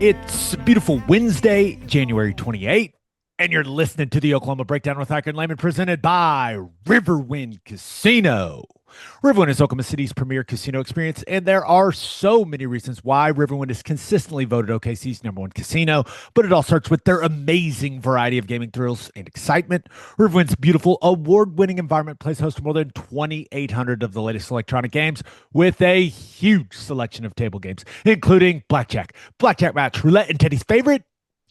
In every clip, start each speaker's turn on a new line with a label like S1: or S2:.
S1: It's a beautiful Wednesday, January 28th, and you're listening to the Oklahoma Breakdown with Ikard and Lehman presented by Riverwind Casino. Riverwind is Oklahoma City's premier casino experience, and there are so many reasons why Riverwind is consistently voted OKC's #1 casino, but it all starts with their amazing variety of gaming thrills and excitement. Riverwind's beautiful, award-winning environment plays host to more than 2,800 of the latest electronic games with a huge selection of table games, including blackjack match, roulette, and Teddy's favorite,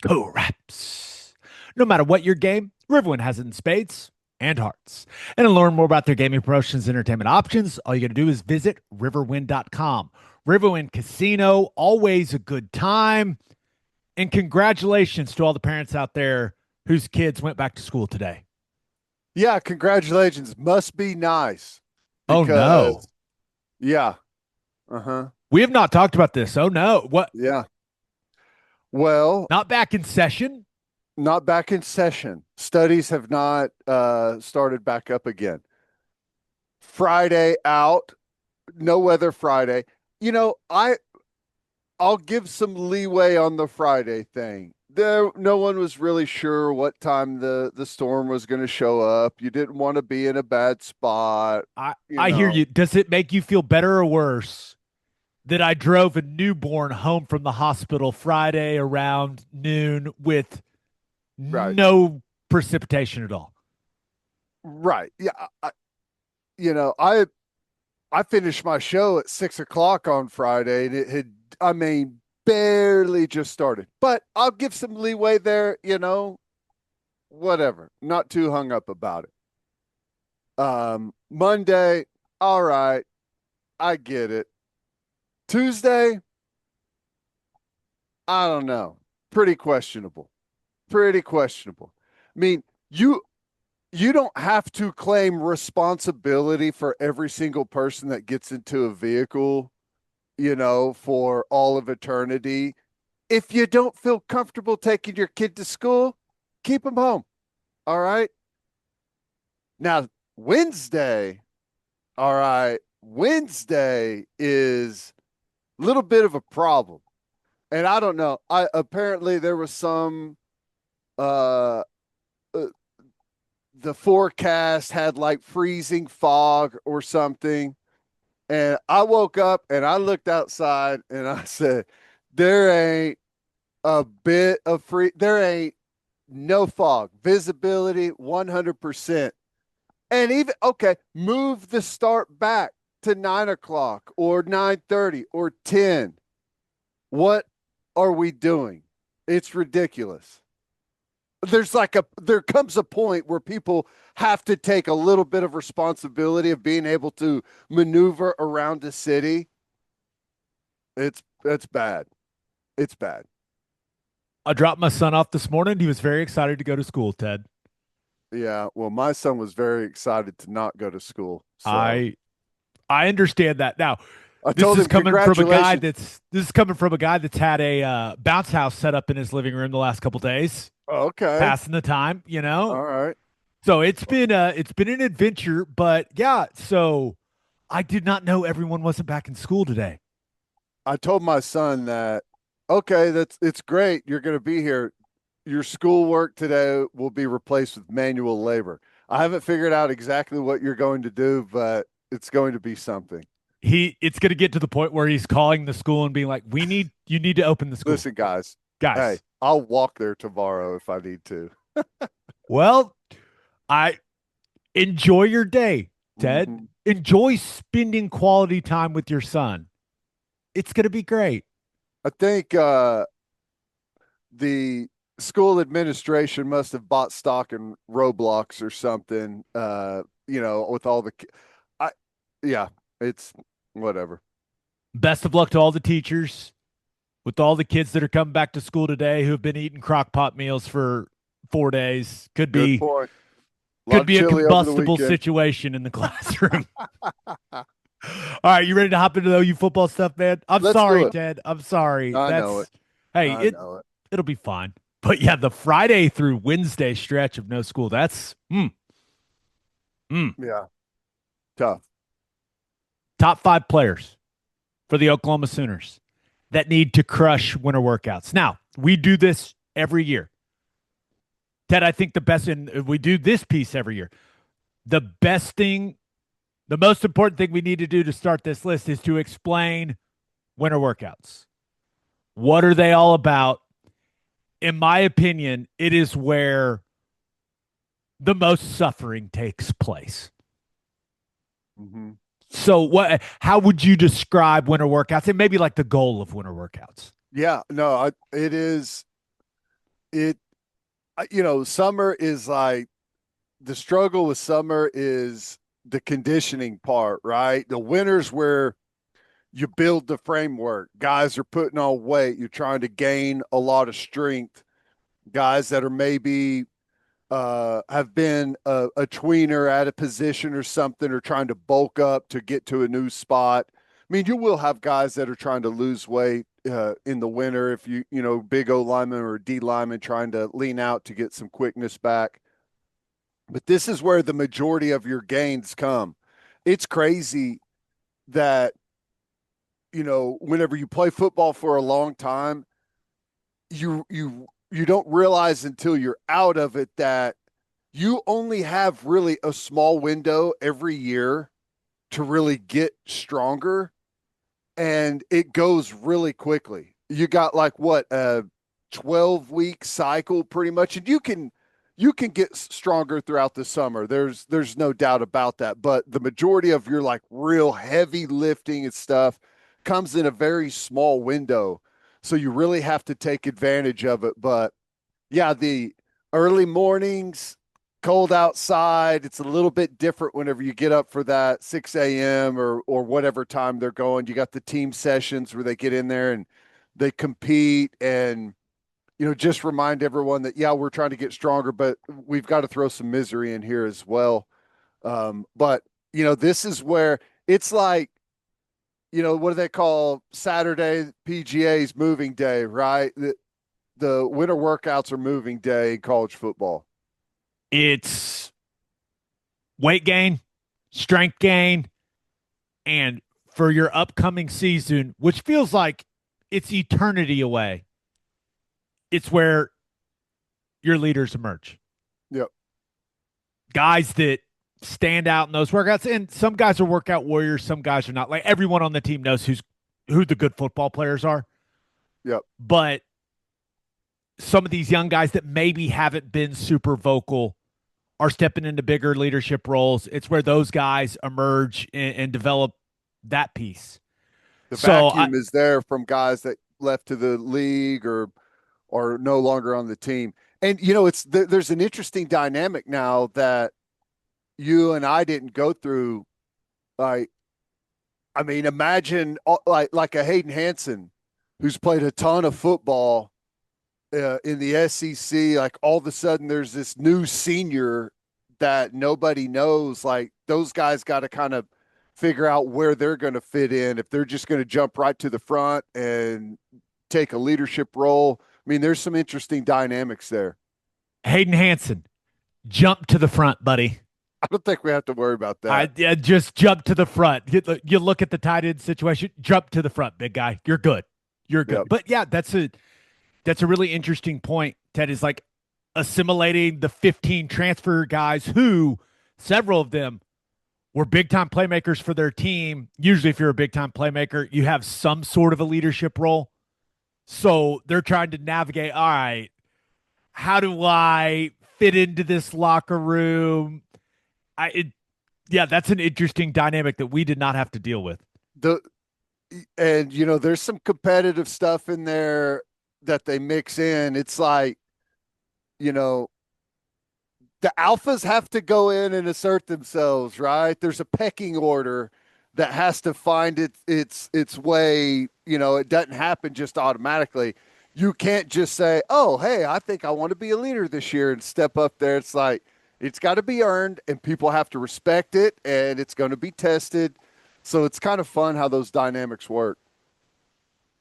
S1: go wraps. No matter what your game, Riverwind has it in spades and hearts. And to learn more about their gaming promotions and entertainment options, all you got to do is visit riverwind.com. Riverwind Casino, always a good time. And congratulations to all the parents out there whose kids went back to school today.
S2: Yeah, congratulations. Must be nice.
S1: Oh, no.
S2: Yeah. Uh-huh.
S1: We have not talked about this. Oh, no. What?
S2: Yeah. Well,
S1: not back in session?
S2: Not back in session. Studies have not started back up again. Friday out. No weather Friday. You know, I'll give some leeway on the Friday thing. No one was really sure what time the storm was going to show up. You didn't want to be in a bad spot.
S1: I hear you. Does it make you feel better or worse that I drove a newborn home from the hospital Friday around noon with no precipitation at all?
S2: Right. Yeah. I finished my show at 6:00 on Friday, and it had, barely just started. But I'll give some leeway there, whatever. Not too hung up about it. Monday, all right. I get it. Tuesday, I don't know. Pretty questionable. I mean, you don't have to claim responsibility for every single person that gets into a vehicle, for all of eternity. If you don't feel comfortable taking your kid to school, keep them home. All right. Now, Wednesday, all right. Wednesday is a little bit of a problem. And I don't know. Apparently there was some the forecast had like freezing fog or something. And I woke up and I looked outside and I said, there ain't a bit of there ain't no fog. Visibility 100%. And even, okay, move the start back to 9:00 or 9:30 or 10. What are we doing? It's ridiculous. There comes a point where people have to take a little bit of responsibility of being able to maneuver around the city. It's bad. It's bad.
S1: I dropped my son off this morning. He was very excited to go to school, Ted.
S2: Yeah, well, my son was very excited to not go to school. So.
S1: I understand that. Now,
S2: this is coming from a guy
S1: that's had a bounce house set up in his living room the last couple days.
S2: Okay.
S1: Passing the time, All
S2: right.
S1: So it's been an adventure, but yeah, so I did not know everyone wasn't back in school today.
S2: I told my son that, okay, it's great. You're going to be here. Your schoolwork today will be replaced with manual labor. I haven't figured out exactly what you're going to do, but it's going to be something.
S1: It's going to get to the point where he's calling the school and being like, you need to open the school.
S2: Listen, guys, hey, I'll walk there tomorrow if I need to.
S1: Well, I enjoy your day, Ted. Mm-hmm. Enjoy spending quality time with your son. It's going to be great.
S2: I think the school administration must have bought stock in Roblox or something, with all the it's whatever.
S1: Best of luck to all the teachers with all the kids that are coming back to school today who have been eating crock pot meals for 4 days. Could be a combustible situation in the classroom. All right, you ready to hop into the OU football stuff, man? Let's sorry, Ted. I'm sorry.
S2: I know it.
S1: Hey, it'll be fine. But yeah, the Friday through Wednesday stretch of no school, that's
S2: yeah, tough.
S1: Top 5 players for the Oklahoma Sooners. that need to crush winter workouts. Now, we do this every year. Ted, I think the best, and we do this piece every year. The best thing, the most important thing we need to do to start this list is to explain winter workouts. What are they all about? In my opinion, it is where the most suffering takes place.
S2: Mm-hmm.
S1: So how would you describe winter workouts and maybe like the goal of winter workouts?
S2: Yeah, no, it is it summer is like the struggle with summer is the conditioning part, right? The winter's where you build the framework. Guys are putting on weight. You're trying to gain a lot of strength. Guys that are maybe have been a tweener at a position or something, or trying to bulk up to get to a new spot. I mean, you will have guys that are trying to lose weight in the winter. If big O lineman or D lineman trying to lean out to get some quickness back. But this is where the majority of your gains come. It's crazy that, whenever you play football for a long time, you don't realize until you're out of it that you only have really a small window every year to really get stronger, and it goes really quickly. You got like what, a 12-week cycle pretty much, and you can get stronger throughout the summer. There's no doubt about that, but the majority of your like real heavy lifting and stuff comes in a very small window. So you really have to take advantage of it. But yeah, the early mornings, cold outside, it's a little bit different whenever you get up for that 6 a.m. or whatever time they're going. You got the team sessions where they get in there and they compete, and just remind everyone that, yeah, we're trying to get stronger, but we've got to throw some misery in here as well. But this is where it's like, what do they call Saturday? PGA's moving day, right? The winter workouts are moving day in college football.
S1: It's weight gain, strength gain, and for your upcoming season, which feels like it's eternity away, it's where your leaders emerge.
S2: Yep.
S1: Guys that stand out in those workouts, and some guys are workout warriors, some guys are not. Like everyone on the team knows who the good football players are.
S2: Yep.
S1: But some of these young guys that maybe haven't been super vocal are stepping into bigger leadership roles. It's where those guys emerge and develop that piece.
S2: The vacuum is there from guys that left to the league or no longer on the team. And there's an interesting dynamic now that you and I didn't go through. Like, I mean, imagine like a Hayden Hansen who's played a ton of football in the SEC. Like, all of a sudden there's this new senior that nobody knows. Like, those guys got to kind of figure out where they're going to fit in, if they're just going to jump right to the front and take a leadership role. I mean, there's some interesting dynamics there.
S1: Hayden Hansen, jump to the front, buddy.
S2: I don't think we have to worry about that.
S1: Just jump to the front. You look at the tight end situation, jump to the front, big guy. You're good. You're good. Yep. But yeah, that's a really interesting point, Ted, is like assimilating the 15 transfer guys who, several of them, were big-time playmakers for their team. Usually if you're a big-time playmaker, you have some sort of a leadership role. So they're trying to navigate, all right, how do I fit into this locker room? That's an interesting dynamic that we did not have to deal with.
S2: There's some competitive stuff in there that they mix in. It's like, the alphas have to go in and assert themselves, right? There's a pecking order that has to find its way. It doesn't happen just automatically. You can't just say, oh, hey, I think I want to be a leader this year and step up there. It's like, it's got to be earned, and people have to respect it, and it's going to be tested. So it's kind of fun how those dynamics work.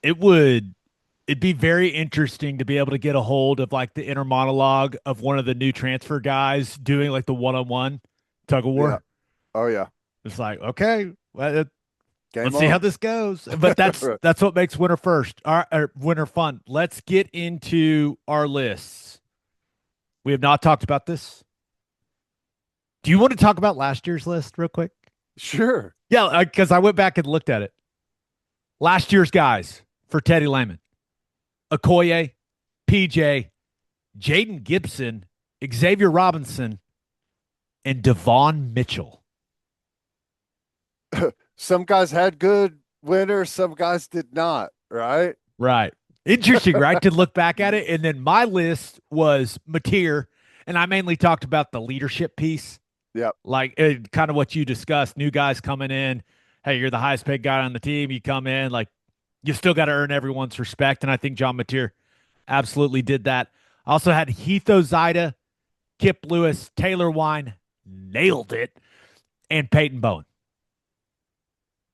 S1: It'd be very interesting to be able to get a hold of like the inner monologue of one of the new transfer guys doing like the one-on-one tug of war.
S2: Yeah. Oh yeah.
S1: It's like, okay, well,
S2: Game
S1: Let's see how
S2: on.
S1: this goes. But that's what makes winter first, or winter fun. Let's get into our lists. We have not talked about this. Do you want to talk about last year's list real quick?
S2: Sure.
S1: Yeah, because I went back and looked at it. Last year's guys for Teddy Lehman: Okoye, PJ, Jaden Gibson, Xavier Robinson, and Devon Mitchell.
S2: Some guys had good winners, some guys did not, right?
S1: Right. Interesting, right? To look back at it. And then my list was Mateer, and I mainly talked about the leadership piece.
S2: Yep.
S1: Like kind of what you discussed, new guys coming in. Hey, you're the highest paid guy on the team. You come in, like, you still got to earn everyone's respect. And I think John Mateer absolutely did that. I also had Heath Ozida, Kip Lewis, Taylor Wine, nailed it, and Peyton Bowen.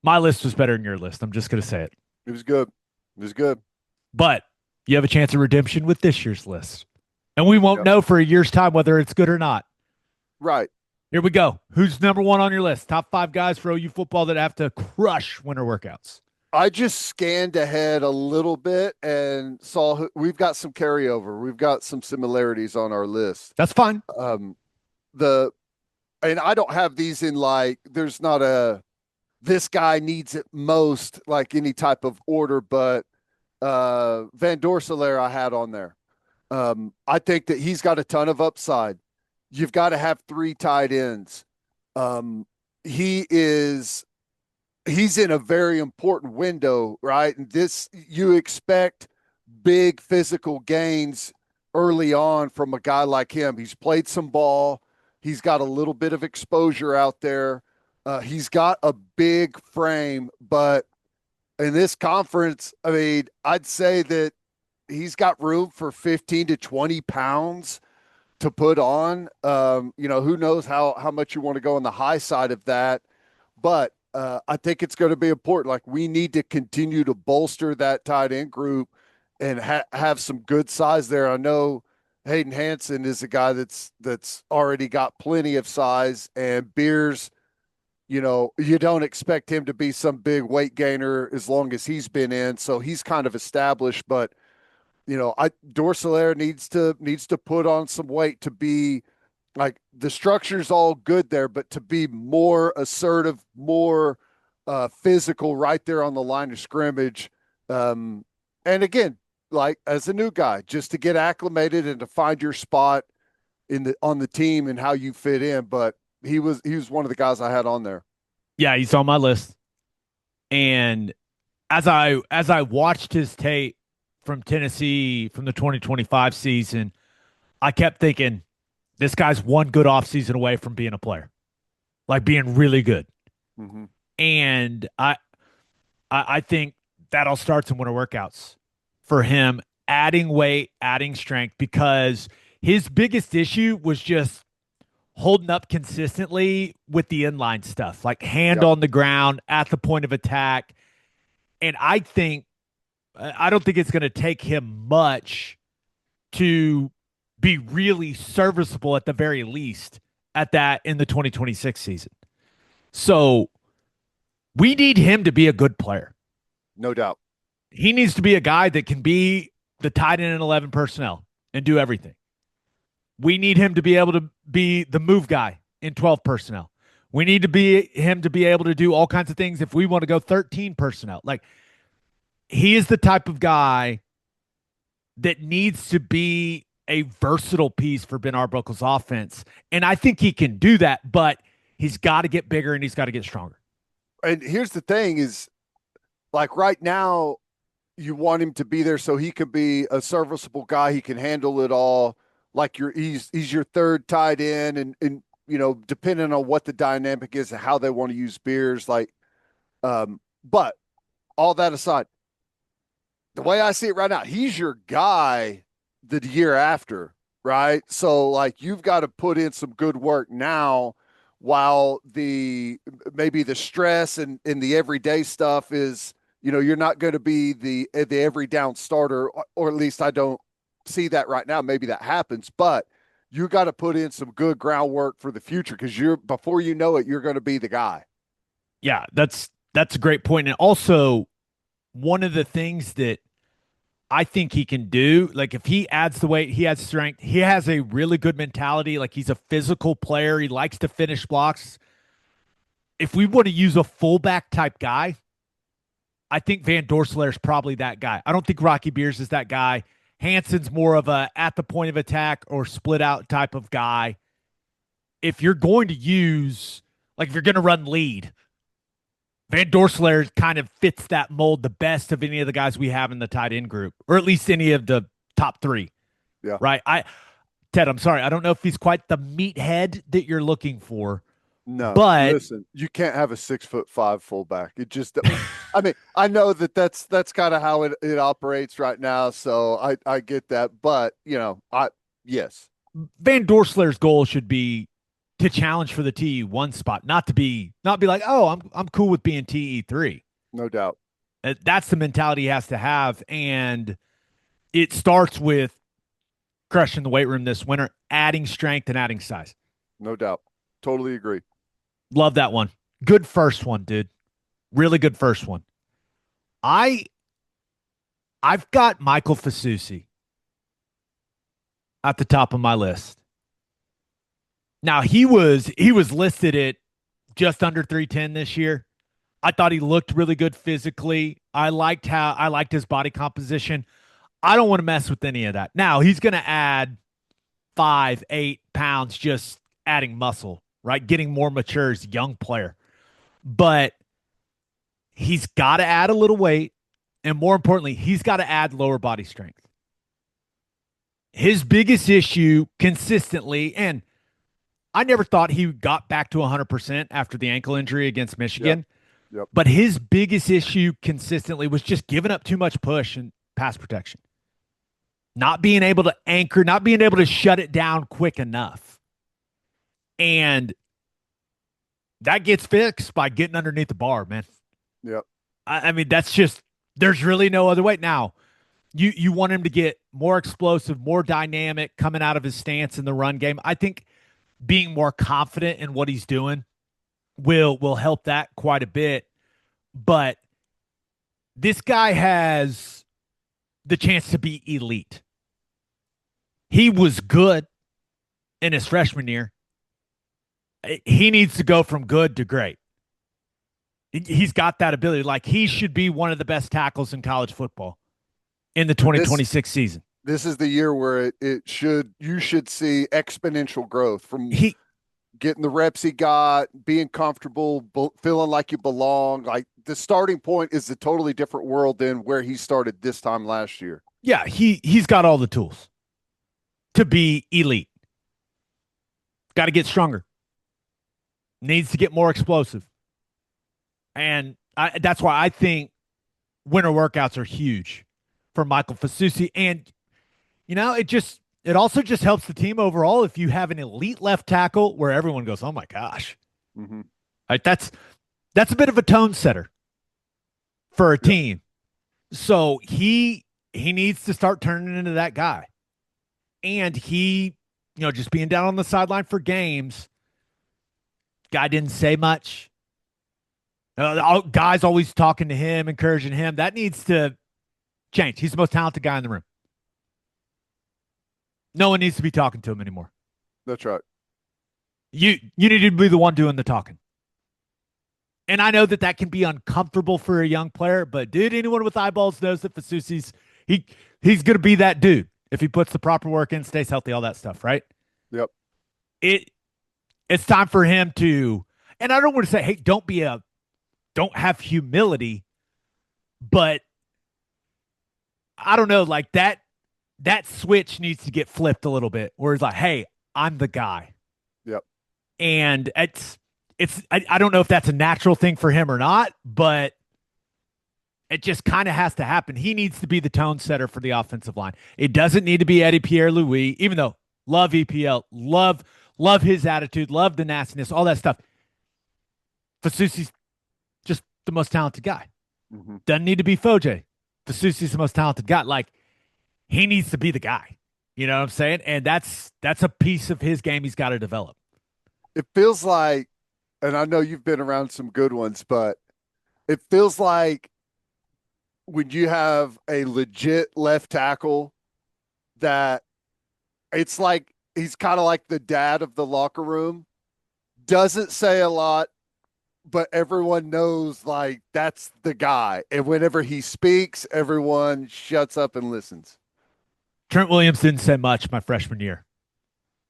S1: My list was better than your list. I'm just going to say it.
S2: It was good. It was good.
S1: But you have a chance of redemption with this year's list. And we won't know for a year's time whether it's good or not.
S2: Right.
S1: Here we go. Who's number one on your list? Top 5 guys for OU football that have to crush winter workouts.
S2: I just scanned ahead a little bit and saw we've got some carryover. We've got some similarities on our list.
S1: That's fine.
S2: And I don't have these in like, there's not a, this guy needs it most, like any type of order, but Van Dorsalaer I had on there. I think that he's got a ton of upside. You've got to have 3 tight ends. He's in a very important window, right? And this, you expect big physical gains early on from a guy like him. He's played some ball. He's got a little bit of exposure out there. He's got a big frame, but in this conference, I mean, I'd say that he's got room for 15 to 20 pounds to put on. Who knows how much you want to go on the high side of that, but I think it's going to be important. Like, we need to continue to bolster that tight end group and have some good size there. I know Hayden Hansen is a guy that's already got plenty of size, and Beers, you don't expect him to be some big weight gainer as long as he's been in. So he's kind of established, but Dorsalaer needs to put on some weight to be, like, the structure's all good there, but to be more assertive, more physical right there on the line of scrimmage. And again, like, as a new guy, just to get acclimated and to find your spot on the team and how you fit in. But he was one of the guys I had on there.
S1: Yeah, he's on my list. And as I watched his tape from Tennessee from the 2025 season, I kept thinking, this guy's one good offseason away from being a player, like being really good.
S2: Mm-hmm.
S1: And I think that all starts in winter workouts for him, adding weight, adding strength, because his biggest issue was just holding up consistently with the inline stuff, like hand on the ground at the point of attack. And I don't think it's going to take him much to be really serviceable at the very least at that in the 2026 season. So we need him to be a good player.
S2: No doubt.
S1: He needs to be a guy that can be the tight end and 11 personnel and do everything. We need him to be able to be the move guy in 12 personnel. We need him to be able to do all kinds of things if we want to go 13 personnel. Like, he is the type of guy that needs to be a versatile piece for Ben Arbuckle's offense. And I think he can do that, but he's got to get bigger and he's got to get stronger. And
S2: here's the thing is, like, right now, you want him to be there so he can be a serviceable guy. He can handle it all. Like, he's your third tight end, and depending on what the dynamic is and how they want to use Beers, like, but all that aside, the way I see it right now, he's your guy the year after, right? So, like, you've got to put in some good work now while maybe the stress and the everyday stuff is, you're not going to be the every down starter, or at least I don't see that right now. Maybe that happens, but you got to put in some good groundwork for the future, because before you know it, you're going to be the guy.
S1: Yeah, that's That's a great point. And also, one of the things that I think he can do, like if he adds the weight, he adds strength, he has a really good mentality. Like he's a physical player. He likes to finish blocks. If we want to use a fullback type guy, I think Van Dorsalaer is probably that guy. I don't think Rocky Beers is that guy. Hanson's more of a at the point of attack or split out type of guy. If you're going to use, like if you're going to run lead, Van Dorsalaer kind of fits that mold the best of any of the guys we have in the tight end group, or at least any of the top three.
S2: Yeah.
S1: Right. Ted, I'm sorry. I don't know if he's quite the meathead that you're looking for.
S2: No,
S1: but
S2: listen, you can't have a 6'5" fullback. It just, I mean, I know that's kind of how it operates right now. So I get that, but yes,
S1: Van Dorsalaer's goal should be to challenge for the TE1 spot, not be like, oh, I'm cool with being TE3.
S2: no doubt.
S1: That's the mentality he has to have, and it starts with crushing the weight room this winter, adding strength and adding size.
S2: No doubt. Totally agree.
S1: Love that one. Good first one, dude. Really good first one. I've got Michael Fasusi at the top of my list. Now he was listed at just under 310 this year. I thought he looked really good physically. I liked his body composition. I don't want to mess with any of that. Now he's going to add 5-8 pounds, just adding muscle, right? Getting more mature as a young player. But he's got to add a little weight. And more importantly, he's got to add lower body strength. His biggest issue consistently, and I never thought he got back to 100% after the ankle injury against Michigan.
S2: Yep.
S1: But his biggest issue consistently was just giving up too much push and pass protection. Not being able to anchor, not being able to shut it down quick enough. And that gets fixed by getting underneath the bar, man.
S2: Yep.
S1: I mean, that's just, there's really no other way. Now, you want him to get more explosive, more dynamic coming out of his stance in the run game. I think being more confident in what he's doing will help that quite a bit. But this guy has the chance to be elite. He was good in his freshman year. He needs to go from good to great. He's got that ability. Like, he should be one of the best tackles in college football in the 2026 season.
S2: This is the year where you should see exponential growth from getting the reps he got, being comfortable, feeling like you belong. Like, the starting point is a totally different world than where he started this time last year.
S1: Yeah, he's got all the tools to be elite. Got to get stronger. Needs to get more explosive. And that's why I think winter workouts are huge for Michael Fasusi. And, it also just helps the team overall if you have an elite left tackle where everyone goes, oh my gosh.
S2: Mm-hmm.
S1: Right, that's a bit of a tone setter for a team. So he needs to start turning into that guy. And he, just being down on the sideline for games, guy didn't say much. Guys always talking to him, encouraging him. That needs to change. He's the most talented guy in the room. No one needs to be talking to him anymore.
S2: That's right.
S1: You need to be the one doing the talking. And I know that can be uncomfortable for a young player, but dude, anyone with eyeballs knows that Fasusi's he's going to be that dude if he puts the proper work in, stays healthy, all that stuff, right?
S2: Yep.
S1: It's time for him to, and I don't want to say, hey, don't have humility, but I don't know, like that switch needs to get flipped a little bit where it's like, hey, I'm the guy.
S2: Yep.
S1: And I don't know if that's a natural thing for him or not, but it just kind of has to happen. He needs to be the tone setter for the offensive line. It doesn't need to be Eddie Pierre-Louis, even though love EPL, love his attitude, love the nastiness, all that stuff. Fasusi's just the most talented guy.
S2: Mm-hmm.
S1: Doesn't need to be Foje. Fasusi's the most talented guy. Like, he needs to be the guy. You know what I'm saying? And that's a piece of his game he's got to develop.
S2: It feels like, and I know you've been around some good ones, but It feels like when you have a legit left tackle that it's like he's kind of like the dad of the locker room, doesn't say a lot, but everyone knows like that's the guy. And whenever he speaks, everyone shuts up and listens.
S1: Trent Williams didn't say much my freshman year,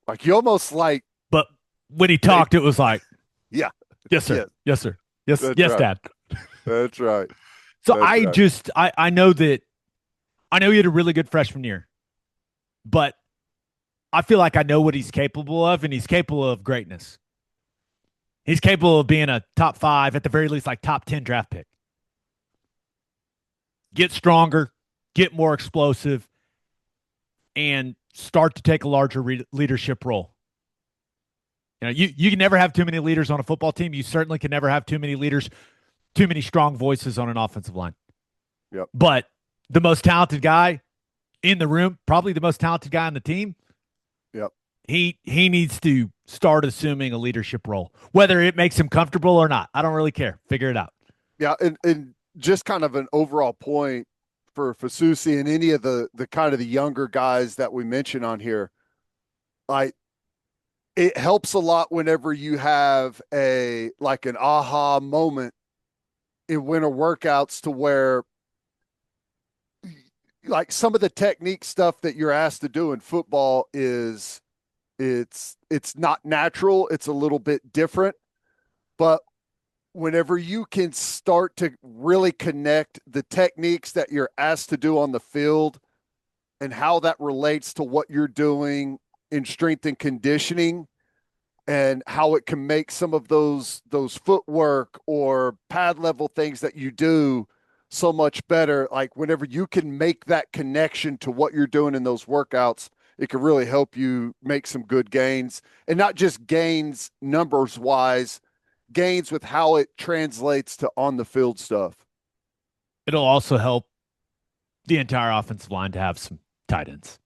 S2: Like you almost like,
S1: but when he talked, it was like,
S2: yeah,
S1: yes, sir.
S2: yeah,
S1: Yes, sir. Yes,
S2: that's
S1: yes,
S2: right.
S1: Dad.
S2: That's right.
S1: So
S2: That's
S1: I
S2: right.
S1: just, I know that, I know he had a really good freshman year, but I feel like I know what he's capable of, and he's capable of greatness. He's capable of being a top 5, at the very least, like top 10 draft pick. Get stronger, get more explosive, and start to take a larger leadership role. You can never have too many leaders on a football team. You certainly can never have too many leaders, too many strong voices on an offensive line.
S2: Yep.
S1: But the most talented guy in the room, probably the most talented guy on the team,
S2: Yep.
S1: he needs to start assuming a leadership role, whether it makes him comfortable or not. I don't really care. Figure it out.
S2: Yeah. And just kind of an overall point for Fasusi and any of the kind of the younger guys that we mention on here, like it helps a lot whenever you have a like an aha moment in winter workouts to where like some of the technique stuff that you're asked to do in football is it's not natural, it's a little bit different, but whenever you can start to really connect the techniques that you're asked to do on the field and how that relates to what you're doing in strength and conditioning and how it can make some of those footwork or pad level things that you do so much better. Like whenever you can make that connection to what you're doing in those workouts, it can really help you make some good gains, and not just gains numbers wise, gains with how it translates to on the field stuff.
S1: It'll also help the entire offensive line to have some tight ends.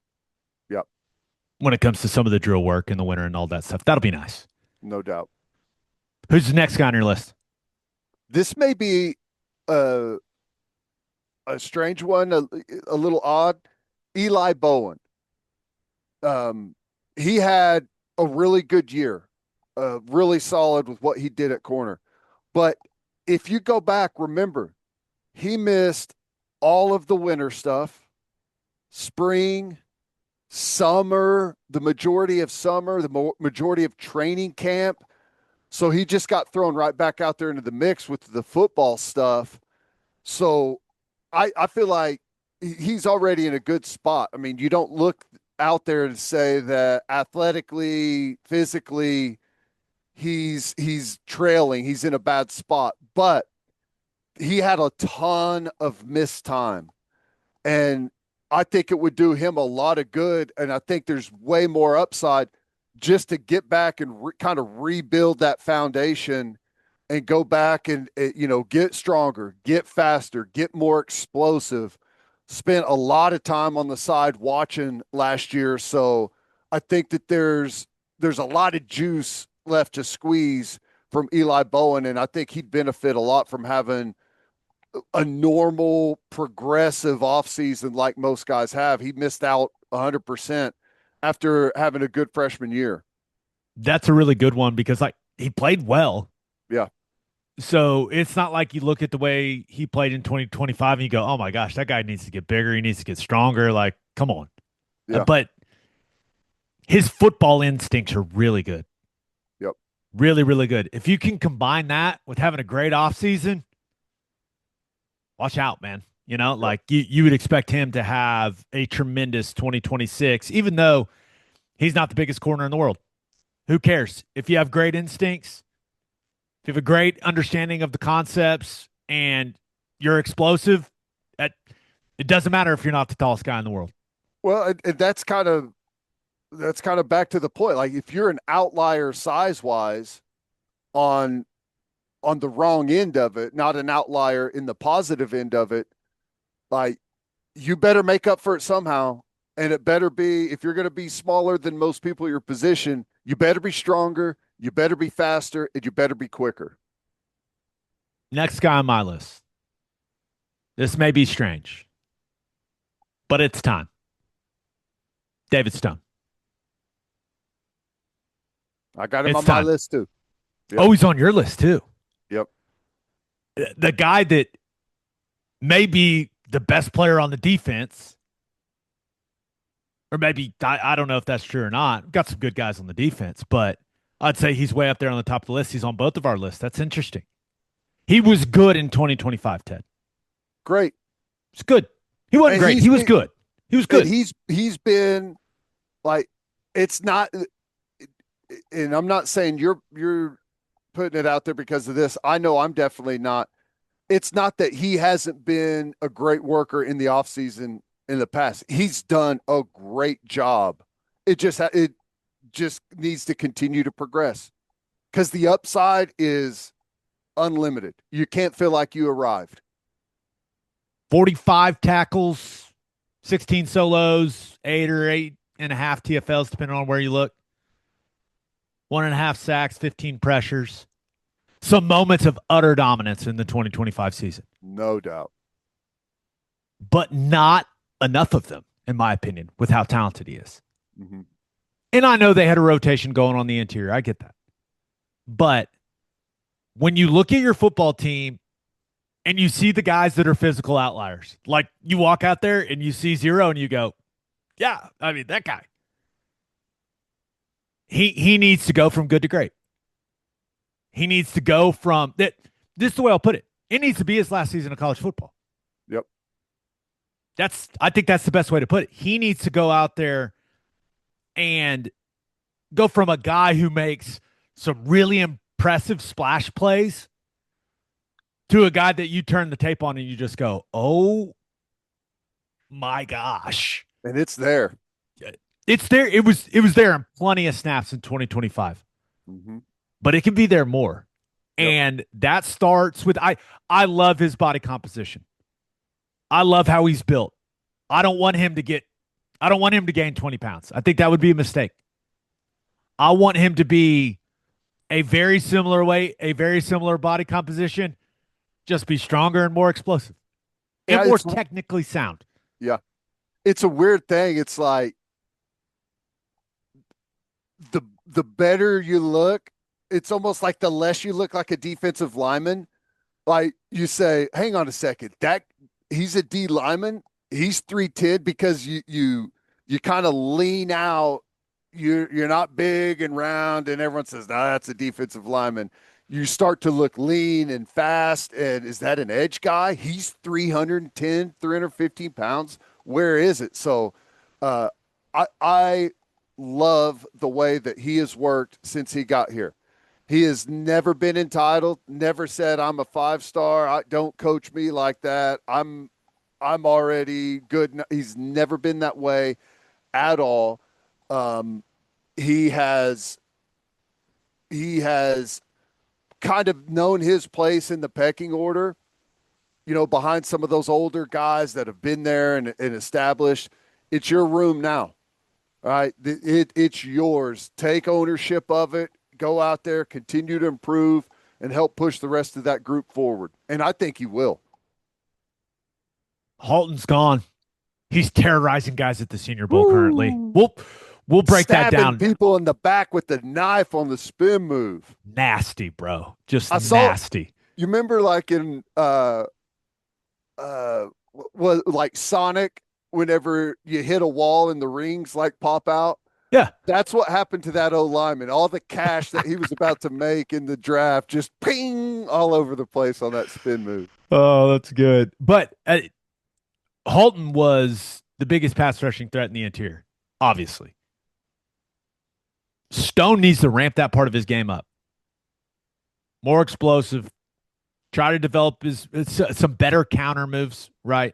S2: Yep.
S1: When it comes to some of the drill work in the winter and all that stuff. That'll be nice.
S2: No doubt.
S1: Who's the next guy on your list?
S2: This may be a strange one, a little odd. Eli Bowen. He had a really good year, really solid with what he did at corner. But if you go back, remember, he missed all of the winter stuff, spring, summer, the majority of summer, the majority of training camp. So he just got thrown right back out there into the mix with the football stuff. So I feel like he's already in a good spot. I mean, you don't look out there to say that athletically, physically, he's trailing, he's in a bad spot, but he had a ton of missed time. And I think it would do him a lot of good. And I think there's way more upside just to get back and kind of rebuild that foundation and go back and, get stronger, get faster, get more explosive. Spent a lot of time on the side watching last year. So I think that there's a lot of juice left to squeeze from Eli Bowen. And I think he'd benefit a lot from having a normal progressive offseason like most guys have. He missed out 100% after having a good freshman year.
S1: That's a really good one because like he played well.
S2: Yeah.
S1: So it's not like you look at the way he played in 2025 and you go, oh my gosh, that guy needs to get bigger. He needs to get stronger. Like, come on.
S2: Yeah.
S1: But his football instincts are really good.
S2: Yep.
S1: Really, really good. If you can combine that with having a great offseason, watch out, man. Like you would expect him to have a tremendous 2026, even though he's not the biggest corner in the world. Who cares? If you have great instincts, if you have a great understanding of the concepts and you're explosive, it doesn't matter if you're not the tallest guy in the world.
S2: Well, and that's kind of back to the point. Like if you're an outlier size wise on the wrong end of it, not an outlier in the positive end of it, like you better make up for it somehow. And it better be, if you're going to be smaller than most people in your position, you better be stronger, you better be faster, and you better be quicker.
S1: Next guy on my list. This may be strange, but it's time. David Stone.
S2: I got him
S1: It's
S2: on my
S1: time.
S2: list too. Yep.
S1: Oh, he's on your list too.
S2: Yep.
S1: The guy that may be the best player on the defense, or maybe, I don't know if that's true or not. We've got some good guys on the defense, but I'd say he's way up there on the top of the list. He's on both of our lists. That's interesting. He was good in 2025, Ted.
S2: Great.
S1: It's good. He wasn't great. He was good. He was good.
S2: He's been like, it's not, and I'm not saying you're putting it out there because of this. I know I'm definitely not. It's not that he hasn't been a great worker in the offseason in the past. He's done a great job. It just needs to continue to progress because the upside is unlimited. You can't feel like you arrived.
S1: 45 tackles, 16 solos, 8.5 TFLs, depending on where you look. 1.5 sacks, 15 pressures. Some moments of utter dominance in the 2025 season.
S2: No doubt.
S1: But not enough of them, in my opinion, with how talented he is.
S2: Mm-hmm.
S1: And I know they had a rotation going on the interior. I get that. But when you look at your football team and you see the guys that are physical outliers, like you walk out there and you see zero and you go, yeah, I mean, that guy. He needs to go from good to great. He needs to go from that. This is the way I'll put it. It needs to be his last season of college football.
S2: Yep.
S1: I think that's the best way to put it. He needs to go out there and go from a guy who makes some really impressive splash plays to a guy that you turn the tape on and you just go, oh my gosh.
S2: And it's there.
S1: It's there. It was there in plenty of snaps in 2025.
S2: Mm-hmm.
S1: But it can be there more. Yep. And that starts with I love his body composition. I love how he's built. I don't want him to gain 20 pounds. I think that would be a mistake. I want him to be a very similar weight, a very similar body composition, just be stronger and more explosive. And more technically sound.
S2: Yeah. It's a weird thing. It's like the better you look, it's almost like the less you look like a defensive lineman. Like you say, hang on a second, that he's a D lineman. He's 310 because you kind of lean out. You're not big and round, and everyone says, "Nah, that's a defensive lineman." You start to look lean and fast. And is that an edge guy? He's 310, 315 pounds. Where is it? So, I love the way that he has worked since he got here. He has never been entitled, never said, I'm a 5-star. Don't coach me like that. I'm already good. He's never been that way at all. He has kind of known his place in the pecking order, behind some of those older guys that have been there and established. It's your room now. All right. It's yours. Take ownership of it. Go out there, continue to improve, and help push the rest of that group forward. And I think he will.
S1: Halton's gone. He's terrorizing guys at the Senior Bowl currently. We'll break that down.
S2: People in the back with the knife on the spin move.
S1: Nasty, bro. Just nasty.
S2: You remember like in like Sonic, whenever you hit a wall and the rings like pop out?
S1: Yeah.
S2: That's what happened to that O-lineman. All the cash that he was about to make in the draft just ping all over the place on that spin move.
S1: Oh, that's good. But Halton was the biggest pass rushing threat in the interior, obviously. Stone needs to ramp that part of his game up. More explosive. Try to develop some better counter moves, right?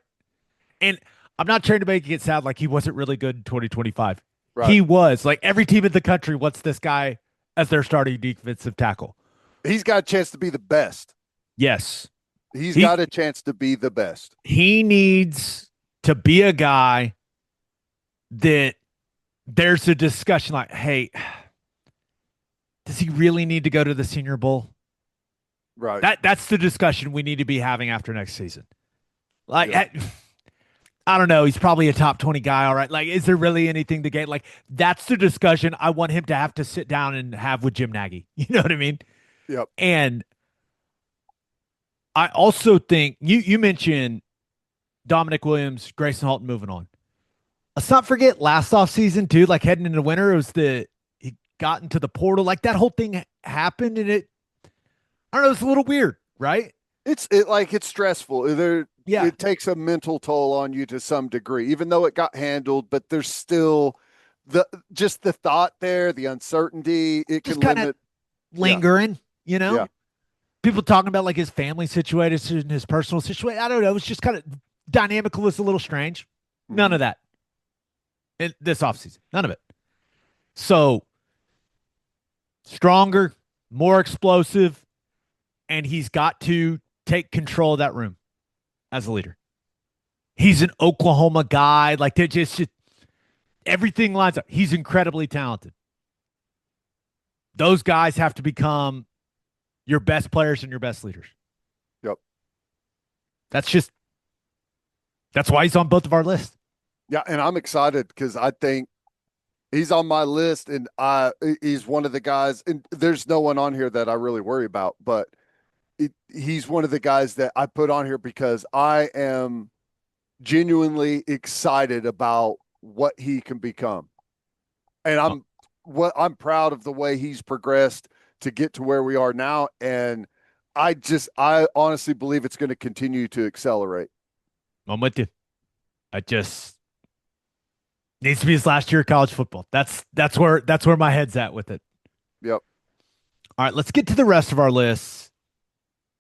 S1: And I'm not trying to make it sound like he wasn't really good in 2025. Right. He was. Like, every team in the country wants this guy as their starting defensive tackle.
S2: He's got a chance to be the best.
S1: Yes.
S2: He's got a chance to be the best.
S1: He needs to be a guy that there's a discussion like, hey, does he really need to go to the Senior Bowl?
S2: Right.
S1: That's the discussion we need to be having after next season. Like,
S2: Yeah.
S1: I don't know. He's probably a top 20 guy. All right. Like, is there really anything to gain? Like, that's the discussion I want him to have to sit down and have with Jim Nagy. You know what I mean?
S2: Yep.
S1: And I also think you mentioned Dominic Williams, Grayson Halton moving on. Let's not forget last offseason, too, like heading into winter, it was he got into the portal. Like, that whole thing happened, and I don't know, it's a little weird, right?
S2: It's stressful.
S1: Yeah.
S2: It takes a mental toll on you to some degree, even though it got handled, but there's still the thought there, the uncertainty, it
S1: Just
S2: can
S1: kind of
S2: limit.
S1: lingering, you know?
S2: Yeah.
S1: People talking about like his family situation, his personal situation. I don't know. It's just kind of dynamic was a little strange. None of that in this offseason. None of it. So stronger, more explosive, and he's got to take control of that room as a leader. He's an Oklahoma guy. Like they just everything lines up. He's incredibly talented. Those guys have to become your best players and your best leaders.
S2: Yep.
S1: That's why he's on both of our lists.
S2: Yeah, and I'm excited because I think he's on my list, and he's one of the guys. And there's no one on here that I really worry about, but he's one of the guys that I put on here because I am genuinely excited about what he can become, and I'm proud of the way he's progressed to get to where we are now, and I honestly believe it's going to continue to accelerate.
S1: I'm with you. I just needs to be his last year of college football. That's where my head's at with it.
S2: Yep.
S1: All right, let's get to the rest of our lists.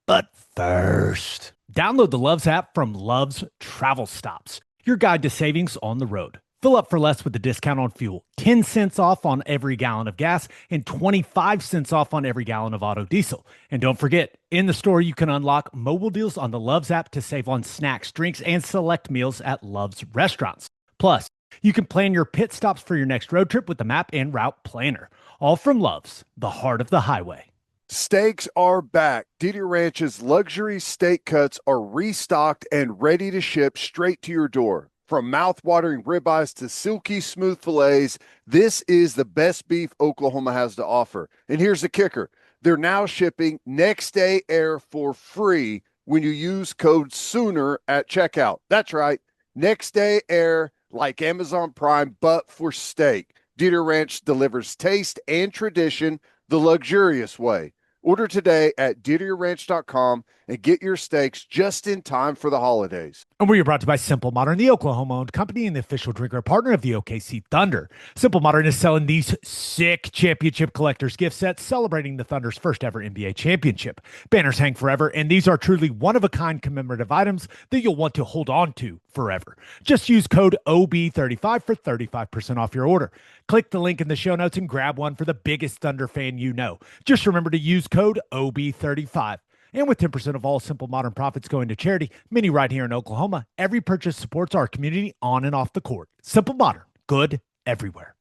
S1: But first, download the Loves app from Love's Travel Stops, your guide to savings on the road. Fill up for less with a discount on fuel, 10 cents off on every gallon of gas, and 25 cents off on every gallon of auto diesel. And don't forget, in the store, you can unlock mobile deals on the Loves app to save on snacks, drinks, and select meals at Love's restaurants. Plus, you can plan your pit stops for your next road trip with the map and route planner. All from Love's, the heart of the highway.
S2: Steaks are back. Didi Ranch's luxury steak cuts are restocked and ready to ship straight to your door. From mouth-watering ribeyes to silky smooth fillets, this is the best beef Oklahoma has to offer. And here's the kicker. They're now shipping next day air for free when you use code SOONER at checkout. That's right. Next day air like Amazon Prime, but for steak. Didi Ranch delivers taste and tradition the luxurious way. Order today at DiddyRanch.com and get your steaks just in time for the holidays.
S1: And we are brought to you by Simple Modern, the Oklahoma-owned company and the official drinker partner of the OKC Thunder. Simple Modern is selling these sick championship collector's gift sets celebrating the Thunder's first ever NBA championship. Banners hang forever, and these are truly one-of-a-kind commemorative items that you'll want to hold on to forever. Just use code OB35 for 35% off your order. Click the link in the show notes and grab one for the biggest Thunder fan you know. Just remember to use code OB35. And with 10% of all Simple Modern profits going to charity, many right here in Oklahoma, every purchase supports our community on and off the court. Simple Modern, good everywhere.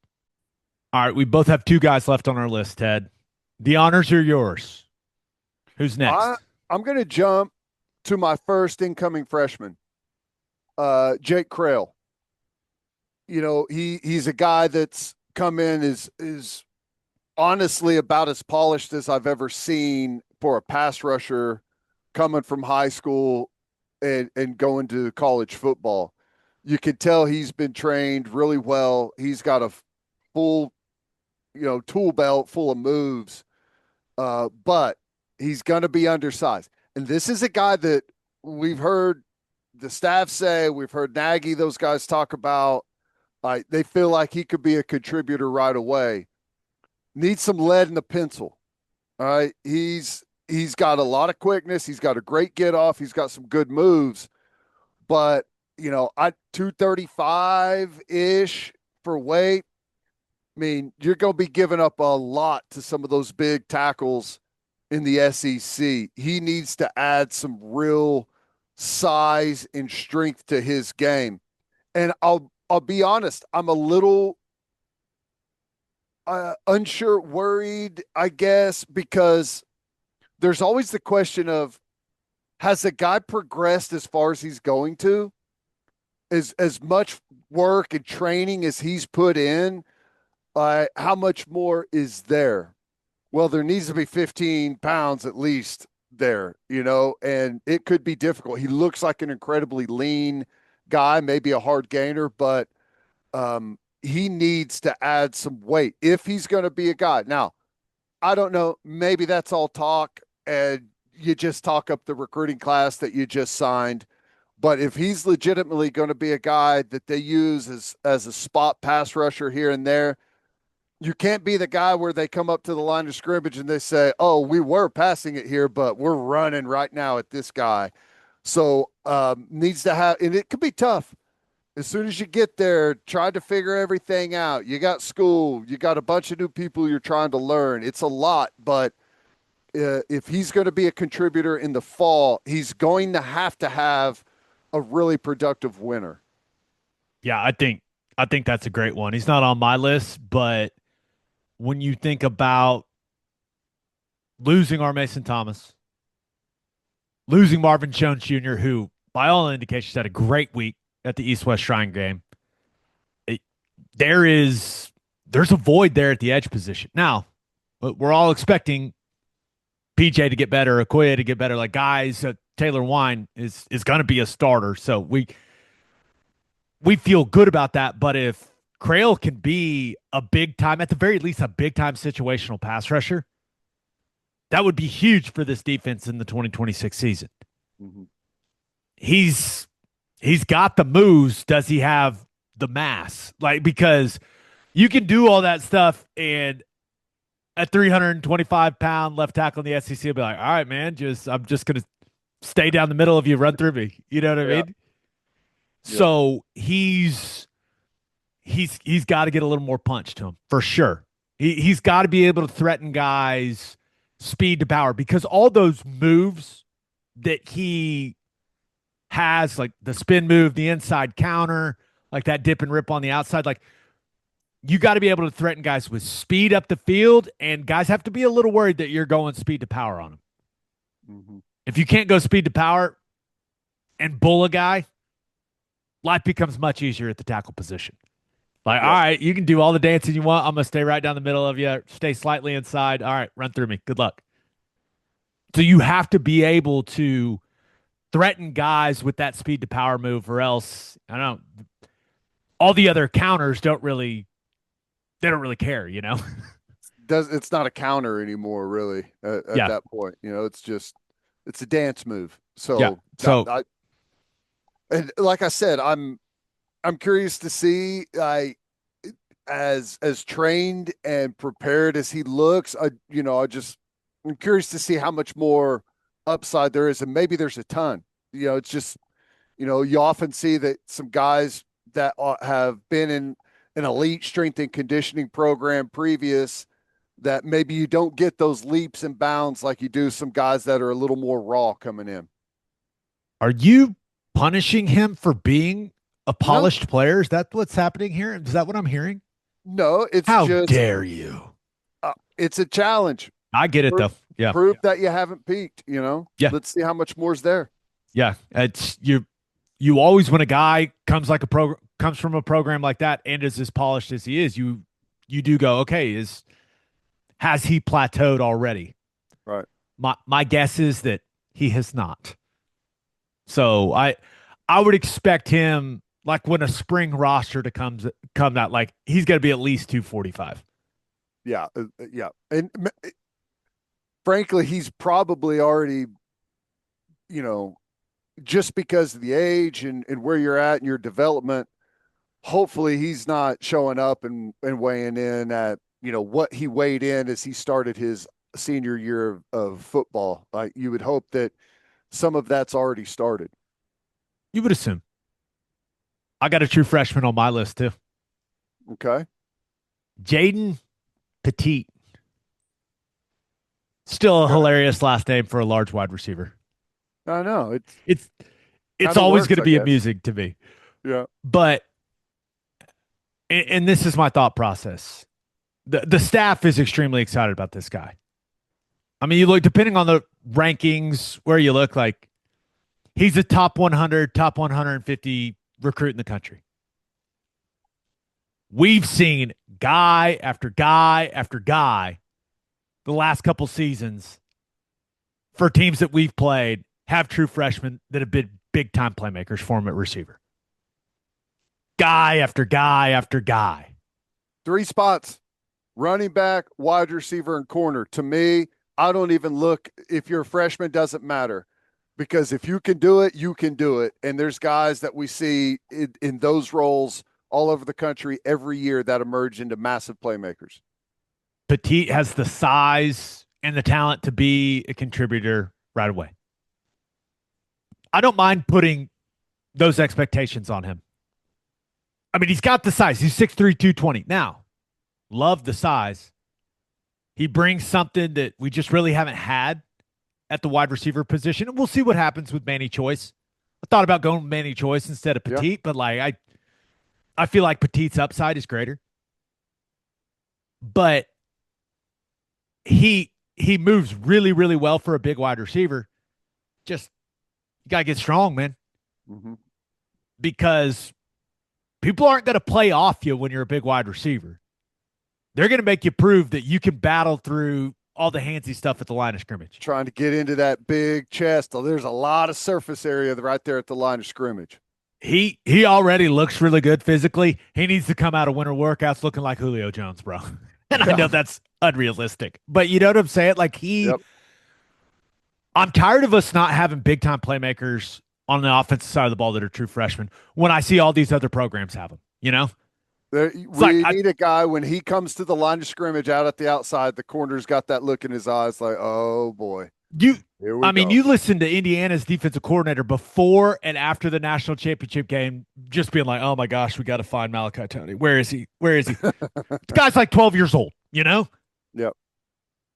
S1: All right, we both have two guys left on our list, Ted. The honors are yours. Who's next?
S2: I'm going to jump to my first incoming freshman, Jake Kreul. You know, he's a guy that's come in is honestly about as polished as I've ever seen for a pass rusher coming from high school and going to college football. You can tell he's been trained really well. He's got a full, tool belt full of moves, but he's going to be undersized. And this is a guy that we've heard the staff say, we've heard Nagy, those guys talk about, they feel like he could be a contributor right away. Needs some lead in the pencil. All right. He's got a lot of quickness. He's got a great get off. He's got some good moves. But, I 235-ish for weight. I mean, you're going to be giving up a lot to some of those big tackles in the SEC. He needs to add some real size and strength to his game. And I'll be honest, I'm a little unsure, worried, I guess, because there's always the question of, has the guy progressed as far as he's going to? As much work and training as he's put in, how much more is there? Well, there needs to be 15 pounds at least there, and it could be difficult. He looks like an incredibly lean guy, maybe a hard gainer, but he needs to add some weight if he's going to be a guy. Now, I don't know. Maybe that's all talk, and you just talk up the recruiting class that you just signed. But if he's legitimately going to be a guy that they use as a spot pass rusher here and there, you can't be the guy where they come up to the line of scrimmage and they say, "Oh, we were passing it here, but we're running right now at this guy." So needs to have, and it could be tough. As soon as you get there, try to figure everything out. You got school, you got a bunch of new people you're trying to learn. It's a lot, but if he's going to be a contributor in the fall, he's going to have a really productive winter.
S1: Yeah, I think that's a great one. He's not on my list, but when you think about losing R. Mason Thomas, losing Marvin Jones Jr., who by all indications had a great week at the East-West Shrine game, there's a void there at the edge position. Now, we're all expecting PJ to get better, Okoye to get better. Like guys, Taylor Wine is going to be a starter, so we feel good about that. But if Kreul can be a big time, at the very least, a big time situational pass rusher, that would be huge for this defense in the 2026 season.
S2: Mm-hmm.
S1: He's got the moves. Does he have the mass? Like, because you can do all that stuff, and a 325-pound left tackle in the SEC will be like, all right, man, I'm just going to stay down the middle of you, run through me. You know what I mean? So he's got to get a little more punch to him for sure. He's got to be able to threaten guys speed to power, because all those moves that he has, like the spin move, the inside counter, like that dip and rip on the outside, like you got to be able to threaten guys with speed up the field, and guys have to be a little worried that you're going speed to power on them.
S2: Mm-hmm.
S1: If you can't go speed to power and bull a guy, life becomes much easier at the tackle position. Like, all right, you can do all the dancing you want. I'm going to stay right down the middle of you, stay slightly inside. All right, run through me. Good luck. So you have to be able to threaten guys with that speed to power move, or else, I don't know, all the other counters don't really care,
S2: It's not a counter anymore, really, at that point. It's a dance move. So, and like I said, I'm curious to see, as trained and prepared as he looks, I'm curious to see how much more upside there is, and maybe there's a ton. It's just, you often see that some guys that have been in an elite strength and conditioning program previous, that maybe you don't get those leaps and bounds like you do some guys that are a little more raw coming in.
S1: Are you punishing him for being a polished player? Is that what's happening here? Is that what I'm hearing?
S2: No, it's
S1: how
S2: just,
S1: dare you?
S2: It's a challenge.
S1: I get it, though. Yeah,
S2: prove that you haven't peaked. Yeah, let's see how much more is there.
S1: Yeah, it's you always, when a guy comes from a program like that and is as polished as he is, you do go, okay, has he plateaued already?
S2: Right.
S1: My guess is that he has not. So I would expect him, like when a spring roster to come out, like he's got to be at least 245.
S2: Yeah, and frankly, he's probably already, just because of the age and where you're at in your development. Hopefully, he's not showing up and weighing in at what he weighed in as he started his senior year of football. Like, you would hope that some of that's already started.
S1: You would assume. I got a true freshman on my list too.
S2: Okay.
S1: Jayden Petit. Still a hilarious last name for a large wide receiver.
S2: I know.
S1: It's always going to be amusing to me.
S2: Yeah.
S1: But, and this is my thought process. The staff is extremely excited about this guy. I mean, you look, depending on the rankings, where you look, like he's a top 100, top 150 recruit in the country. We've seen guy after guy after guy the last couple seasons for teams that we've played have true freshmen that have been big time playmakers for him at receiver. Guy after guy after guy.
S2: 3 spots: running back, wide receiver, and corner. To me, I don't even look. If you're a freshman, doesn't matter, because if you can do it, you can do it. And there's guys that we see in those roles all over the country every year that emerge into massive playmakers.
S1: Petit has the size and the talent to be a contributor right away. I don't mind putting those expectations on him. I mean, he's got the size. He's 6'3", 220. Now, love the size. He brings something that we just really haven't had at the wide receiver position. And we'll see what happens with Manny Choice. I thought about going with Manny Choice instead of Petit, but like I feel like Petit's upside is greater. But he moves really, really well for a big wide receiver. Just you gotta get strong, man.
S2: Mm-hmm.
S1: Because people aren't going to play off you when you're a big wide receiver. They're going to make you prove that you can battle through all the handsy stuff at the line of scrimmage.
S2: Trying to get into that big chest. Oh, there's a lot of surface area right there at the line of scrimmage.
S1: He already looks really good physically. He needs to come out of winter workouts looking like Julio Jones, bro. And I know that's unrealistic, but you know what I'm saying? Like I'm tired of us not having big time playmakers on the offensive side of the ball that are true freshmen when I see all these other programs have them, you know?
S2: We need a guy when he comes to the line of scrimmage out at the outside, the corner's got that look in his eyes like, oh boy.
S1: You listen to Indiana's defensive coordinator before and after the national championship game, just being like, oh my gosh, we got to find Malachi Tony. Where is he? The guy's like 12 years old, you know?
S2: Yep.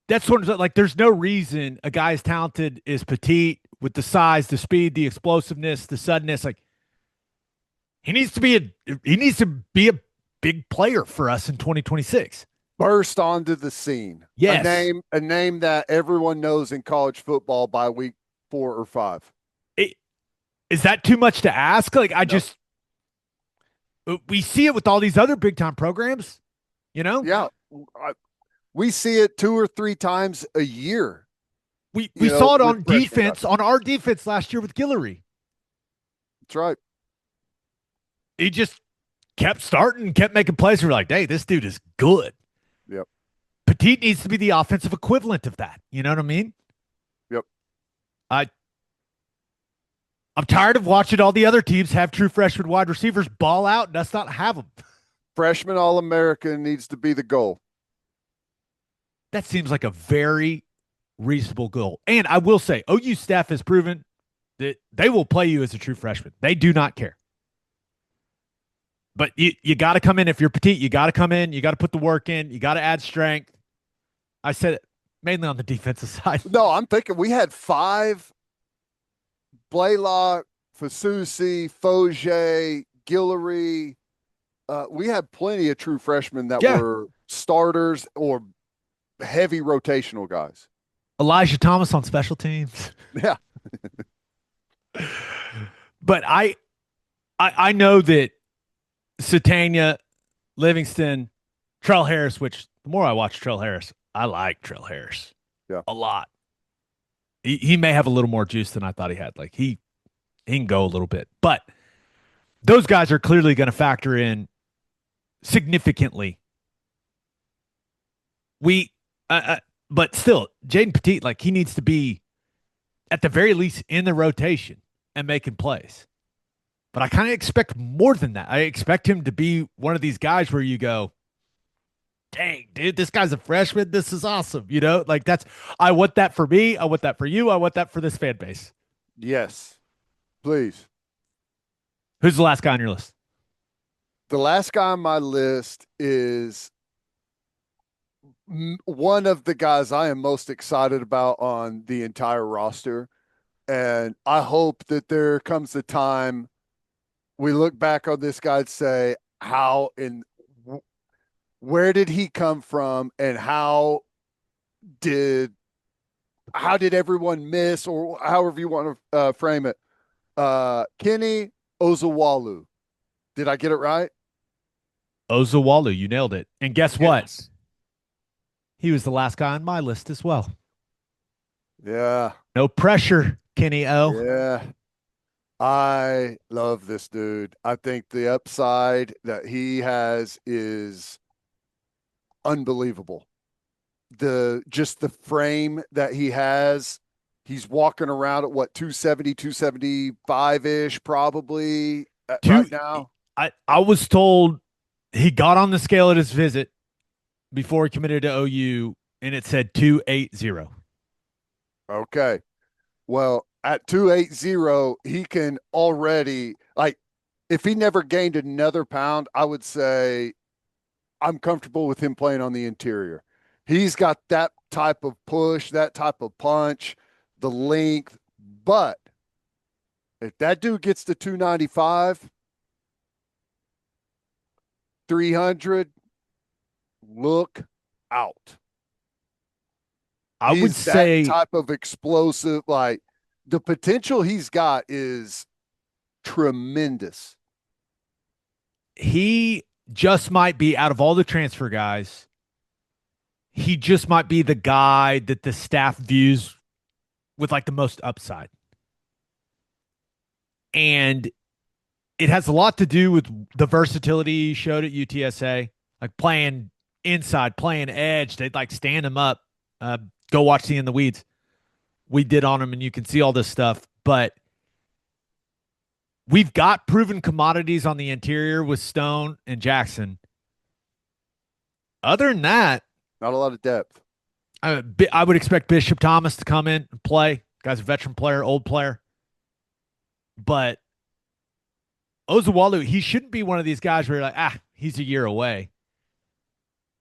S1: That's sort of like, there's no reason a guy as talented as Petit with the size, the speed, the explosiveness, the suddenness, like he needs to be a big player for us in 2026.
S2: Burst onto the scene.
S1: Yes.
S2: A name that everyone knows in college football by week 4 or 5.
S1: Is that too much to ask? Like, we see it with all these other big time programs, you know?
S2: Yeah. We see it 2 or 3 times a year.
S1: We saw it on defense, on our defense last year with Guillory.
S2: That's right.
S1: He just kept starting, kept making plays. We're like, hey, this dude is good.
S2: Yep.
S1: Petit needs to be the offensive equivalent of that. You know what I mean?
S2: Yep.
S1: I'm tired of watching all the other teams have true freshman wide receivers ball out and us not have them.
S2: Freshman All-American needs to be the goal.
S1: That seems like a very reasonable goal. And I will say, OU staff has proven that they will play you as a true freshman. They do not care. But you got to come in. If you're Petit, you got to come in. You got to put the work in. You got to add strength. I said it mainly on the defensive side.
S2: No, I'm thinking we had 5: Blaylock, Fasusi, Foger, Guillory. We had plenty of true freshmen that were starters or heavy rotational guys.
S1: Elijah Thomas on special teams.
S2: Yeah.
S1: But I know that Satania, Livingston, Trell Harris, which the more I watch Trell Harris, I like Trell Harris a lot. He may have a little more juice than I thought he had. Like he can go a little bit, but those guys are clearly going to factor in significantly. But still, Jayden Petit, like he needs to be at the very least in the rotation and making plays. But I kind of expect more than that. I expect him to be one of these guys where you go, dang, dude, this guy's a freshman. This is awesome. You know, like I want that for me. I want that for you. I want that for this fan base.
S2: Yes, please.
S1: Who's the last guy on your list?
S2: The last guy on my list is one of the guys I am most excited about on the entire roster. And I hope that there comes a time we look back on this guy and say, where did he come from and how did how did everyone miss, or however you want to frame it? Kenny Ozowalu. Did I get it right?
S1: Ozowalu, you nailed it. And guess what?
S2: Yes.
S1: He was the last guy on my list as well.
S2: Yeah.
S1: No pressure, Kenny O.
S2: Yeah. I love this dude. I think the upside that he has is unbelievable. The frame that he has, he's walking around at what, 270, 275-ish probably
S1: Two,
S2: right now.
S1: I was told he got on the scale at his visit before he committed to OU, and it said 280.
S2: Okay. Well, at 280, he can already, like, if he never gained another pound, I would say I'm comfortable with him playing on the interior. He's got that type of push, that type of punch, the length. But if that dude gets to 295, 300, look out.
S1: I would
S2: He's that
S1: say
S2: type of explosive, like the potential he's got is tremendous.
S1: he just might be, out of all the transfer guys, he just might be the guy that the staff views with like the most upside. And it has a lot to do with the versatility he showed at UTSA, like playing inside, playing edge. They'd like stand him up. Go watch the In the Weeds. We did on him, and you can see all this stuff. But we've got proven commodities on the interior with Stone and Jackson. Other than that,
S2: Not a lot of depth.
S1: I would expect Bishop Thomas to come in and play. Guy's a veteran player, old player. But Ozowalu, he shouldn't be one of these guys where you're like, he's a year away.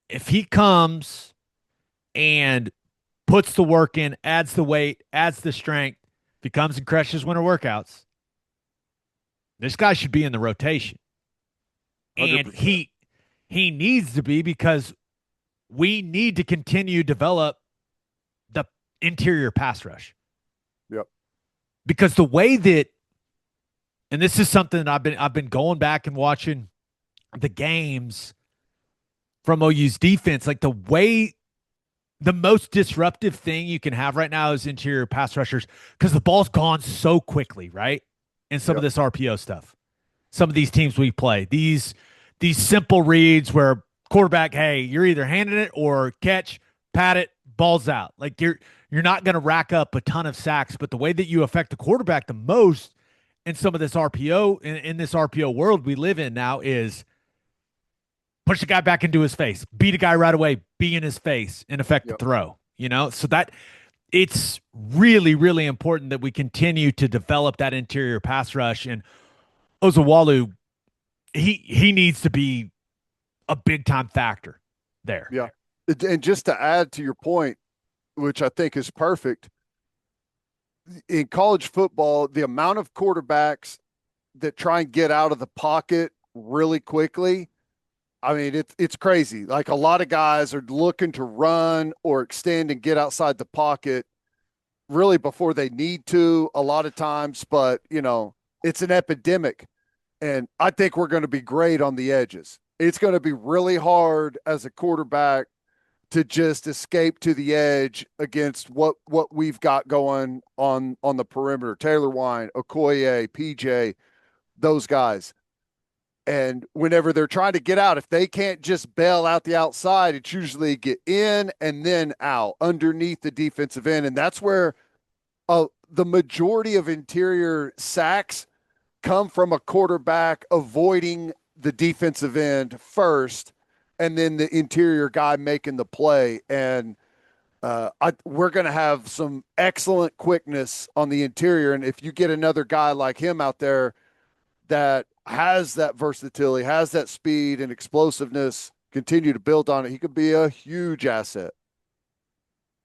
S1: If he comes and puts the work in, adds the weight, adds the strength, if he comes and crushes winter workouts, this guy should be in the rotation.
S2: 100%.
S1: And he needs to be, because we need to continue to develop the interior pass rush.
S2: Yep.
S1: Because the way that, and this is something that I've been going back and watching the games from OU's defense, like the way, the most disruptive thing you can have right now is interior pass rushers, because the ball's gone so quickly, right? And some of this RPO stuff, some of these teams we play, these simple reads where quarterback, hey, you're either handing it or catch, pat it, ball's out. Like you're not going to rack up a ton of sacks, but the way that you affect the quarterback the most in some of this RPO, in this RPO world we live in now, is push the guy back into his face, beat a guy right away, be in his face, and affect the throw. So that it's really, really important that we continue to develop that interior pass rush. And Ozowalu, he needs to be a big time factor there.
S2: Yeah. And just to add to your point, which I think is perfect, in college football, the amount of quarterbacks that try and get out of the pocket really quickly, I mean, it's crazy. Like a lot of guys are looking to run or extend and get outside the pocket really before they need to a lot of times, but it's an epidemic. And I think we're going to be great on the edges. It's going to be really hard as a quarterback to just escape to the edge against what we've got going on the perimeter. Taylor Wine, Okoye, PJ, those guys. And whenever they're trying to get out, if they can't just bail out the outside, it's usually get in and then out underneath the defensive end. And that's where the majority of interior sacks come from a quarterback avoiding the defensive end first, and then the interior guy making the play. And we're going to have some excellent quickness on the interior. And if you get another guy like him out there that has that versatility, has that speed and explosiveness, continue to build on it, he could be a huge asset.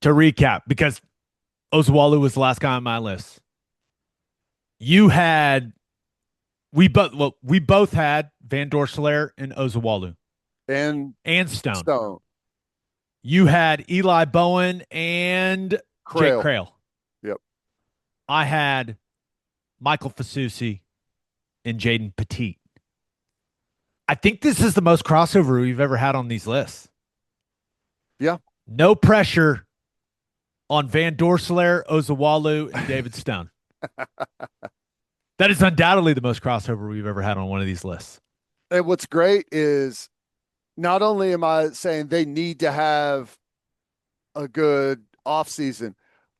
S1: To recap, because Ozowalu was the last guy on my list, we both had Van Dorsalaer and Ozowalu
S2: And
S1: Stone. You had Eli Bowen and Jake
S2: Kreul.
S1: Kreul.
S2: Yep.
S1: I had Michael Fasusi and Jayden Petit. I think this is the most crossover we've ever had on these lists.
S2: Yeah.
S1: No pressure on Van Dorsalaer, Ozowalu, and David Stone. That is undoubtedly the most crossover we've ever had on one of these lists.
S2: And what's great is not only am I saying they need to have a good offseason,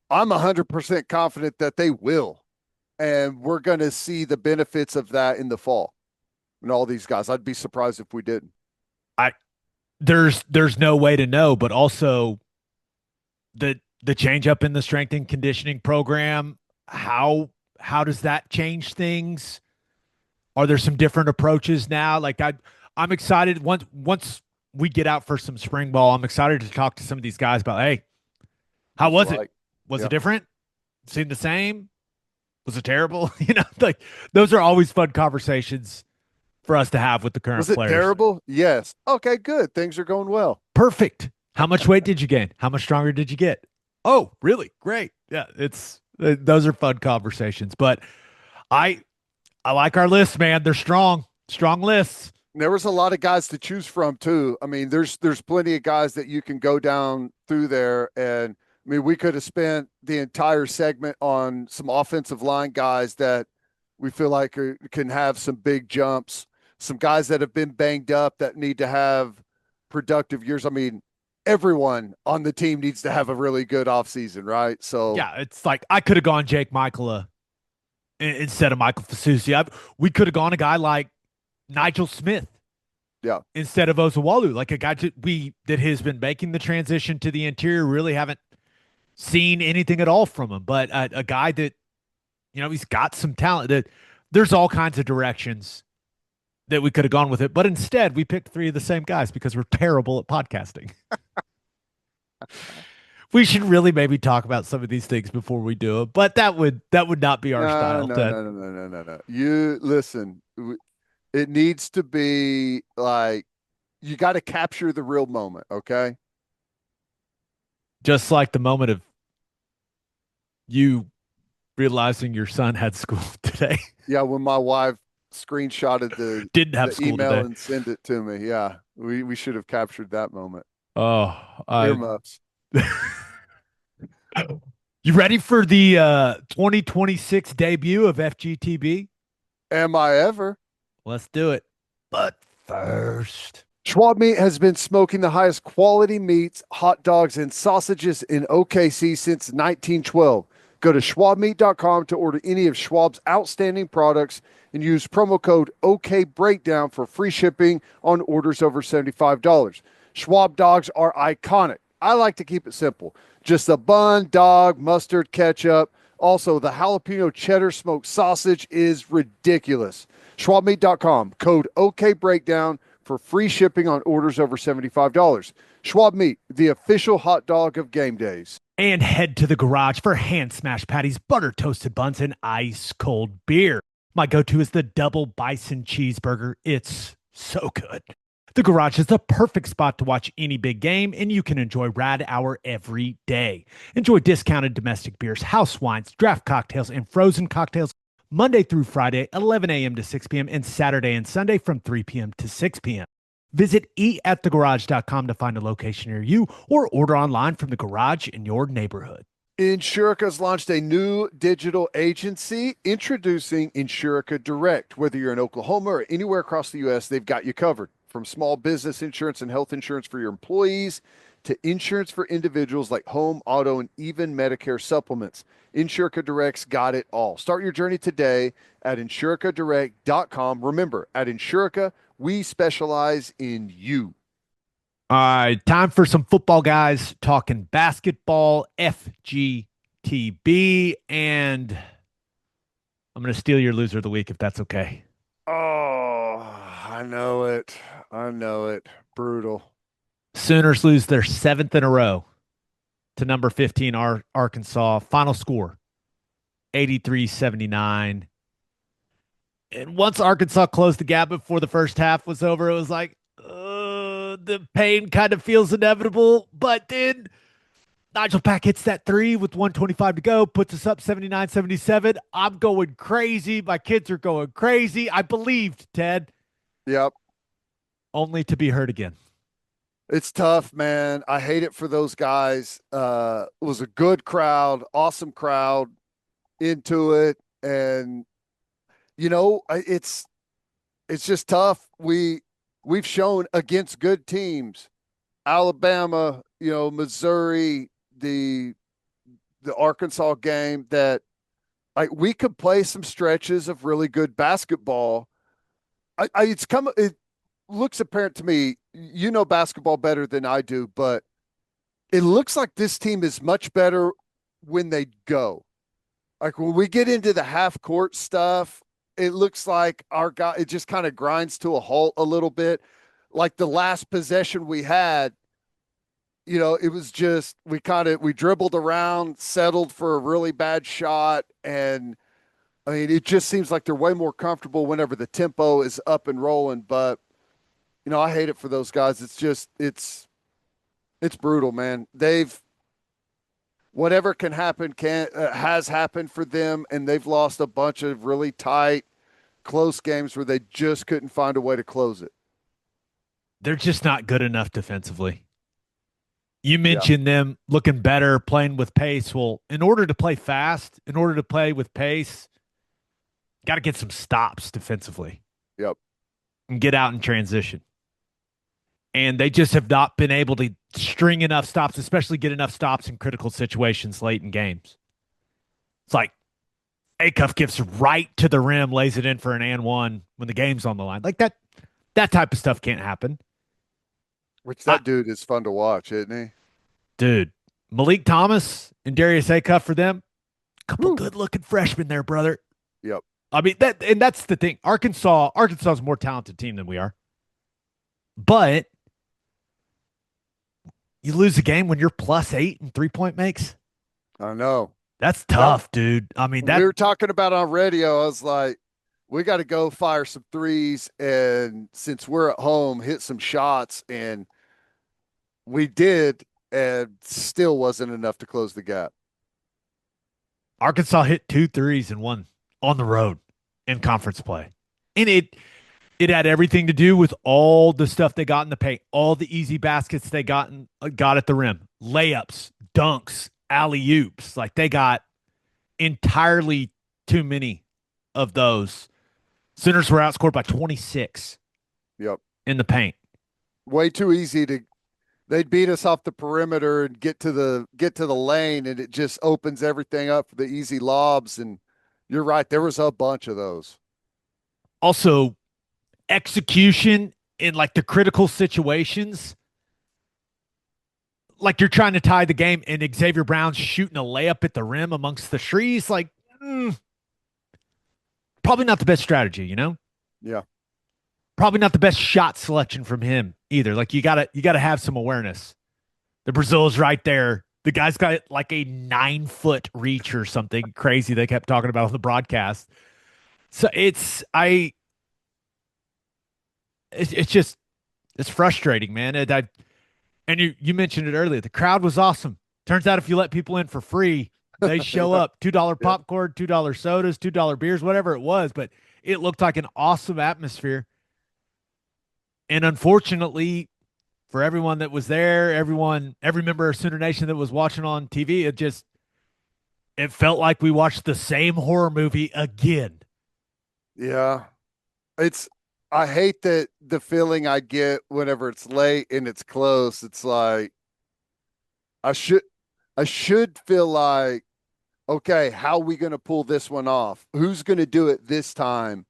S2: I'm 100% confident that they will. And we're going to see the benefits of that in the fall. And all these guys, I'd be surprised if we didn't.
S1: There's no way to know, but also the change up in the strength and conditioning program, how does that change things? Are there some different approaches now? Like I'm excited once we get out for some spring ball, I'm excited to talk to some of these guys about, hey, how was it? Was it different? Seemed the same? Was it terrible? Like those are always fun conversations for us to have with the current players.
S2: Was it terrible? Yes. Okay, good. Things are going well.
S1: Perfect. How much weight did you gain? How much stronger did you get? Oh, really? Great. Yeah, those are fun conversations. But I like our lists, man. They're strong lists.
S2: There was a lot of guys to choose from too. I mean, there's plenty of guys that you can go down through there, and I mean, we could have spent the entire segment on some offensive line guys that we feel like can have some big jumps. Some guys that have been banged up that need to have productive years. I mean, everyone on the team needs to have a really good offseason, right? So
S1: yeah, it's like I could have gone Jake Michael instead of Michael Fasusi. We could have gone a guy like Nigel Smith.
S2: Yeah.
S1: Instead of Ozowalu, like a guy that has been making the transition to the interior, really haven't seen anything at all from him. But a guy that, he's got some talent. That there's all kinds of directions that we could have gone with it, but instead we picked three of the same guys because we're terrible at podcasting. We should really maybe talk about some of these things before we do it, but that would not be our style.
S2: No. You listen. It needs to be like you got to capture the real moment, okay?
S1: Just like the moment of you realizing your son had school today.
S2: Yeah, when my wife screenshotted the email
S1: today
S2: and sent it to me. Yeah, we should have captured that moment.
S1: Oh,
S2: earmuffs.
S1: You ready for the 2026 debut of FGTB?
S2: Am I ever?
S1: Let's do it. But first,
S2: Schwab Meat has been smoking the highest quality meats, hot dogs, and sausages in OKC since 1912. Go to schwabmeat.com to order any of Schwab's outstanding products and use promo code OKBreakdown for free shipping on orders over $75. Schwab dogs are iconic. I like to keep it simple. Just a bun, dog, mustard, ketchup. Also, the jalapeno cheddar smoked sausage is ridiculous. schwabmeat.com, code OKBreakdown for free shipping on orders over $75. Schwab Meat, the official hot dog of game days.
S1: And head to the garage for hand smash patties, butter toasted buns, and ice cold beer. My go-to is the double bison cheeseburger. It's so good. The garage is the perfect spot to watch any big game, and you can enjoy Rad Hour every day. Enjoy discounted domestic beers, house wines, draft cocktails, and frozen cocktails Monday through Friday, 11 a.m. to 6 p.m., and Saturday and Sunday from 3 p.m. to 6 p.m. Visit eatatthegarage.com to find a location near you or order online from the garage in your neighborhood.
S2: Insurica's launched a new digital agency introducing Insurica Direct. Whether you're in Oklahoma or anywhere across the U.S., they've got you covered. From small business insurance and health insurance for your employees to insurance for individuals like home, auto, and even Medicare supplements. Insurica Direct's got it all. Start your journey today at insuricadirect.com. Remember, at Insurica, we specialize in you.
S1: All right, time for some football guys talking basketball, FGTB, and I'm going to steal your loser of the week if that's okay.
S2: Oh, I know it. Brutal.
S1: Sooners lose their 7th in a row to number 15, Arkansas. Final score, 83-79. And once Arkansas closed the gap before the first half was over, it was like, the pain kind of feels inevitable. But then Nigel Pack hits that three with 125 to go, puts us up 79-77. I'm going crazy. My kids are going crazy. I believed, Ted.
S2: Yep.
S1: Only to be hurt again.
S2: It's tough, man. I hate it for those guys. It was a good crowd, awesome crowd into it. And, it's just tough. We've shown against good teams, Alabama, Missouri, the Arkansas game, that like we could play some stretches of really good basketball. It looks apparent to me, you know basketball better than I do, but it looks like this team is much better when they go. Like when we get into the half court stuff, it looks like our guy, it just kind of grinds to a halt a little bit. Like the last possession we had, it was just, we dribbled around, settled for a really bad shot. And I mean, it just seems like they're way more comfortable whenever the tempo is up and rolling. But, I hate it for those guys. It's just, it's brutal, man. Whatever can happen has happened for them, and they've lost a bunch of really tight, close games where they just couldn't find a way to close it.
S1: They're just not good enough defensively. You mentioned them looking better, playing with pace. Well, in order to play fast, in order to play with pace, got to get some stops defensively.
S2: Yep.
S1: And get out in transition. And they just have not been able to string enough stops, especially get enough stops in critical situations late in games. It's like Acuff gets right to the rim, lays it in for an and one when the game's on the line. Like that type of stuff can't happen.
S2: Which that dude is fun to watch, isn't he?
S1: Dude, Malik Thomas and Darius Acuff for them. Couple good-looking freshmen there, brother.
S2: Yep.
S1: I mean, that's the thing. Arkansas is a more talented team than we are. But you lose a game when you're +8 in 3-point makes.
S2: I know.
S1: That's tough, dude. I mean,
S2: we were talking about on radio. I was like, we got to go fire some threes. And since we're at home, hit some shots. And we did, and still wasn't enough to close the gap.
S1: Arkansas hit 2 threes and one on the road in conference play. And it had everything to do with all the stuff they got in the paint, all the easy baskets they got at the rim, layups, dunks, alley-oops. Like they got entirely too many of those. Sooners were outscored by 26.
S2: Yep.
S1: In the paint.
S2: Way too easy they'd beat us off the perimeter and get to the lane, and it just opens everything up for the easy lobs. And you're right, there was a bunch of those.
S1: Also, execution in like the critical situations, like you're trying to tie the game and Xavier Brown's shooting a layup at the rim amongst the trees, like probably not the best strategy,
S2: Yeah.
S1: Probably not the best shot selection from him either. Like you gotta have some awareness. The Brazil's right there. The guy's got like a 9-foot reach or something crazy they kept talking about on the broadcast. So it's frustrating, man. And you mentioned it earlier. The crowd was awesome. Turns out if you let people in for free, they show up. $2 popcorn, $2 sodas, $2 beers, whatever it was. But it looked like an awesome atmosphere. And unfortunately, for everyone that was there, every member of Sooner Nation that was watching on TV, it felt like we watched the same horror movie again.
S2: Yeah. I hate that the feeling I get whenever it's late and it's close. It's like I should feel like, okay, how are we going to pull this one off? Who's going to do it this time?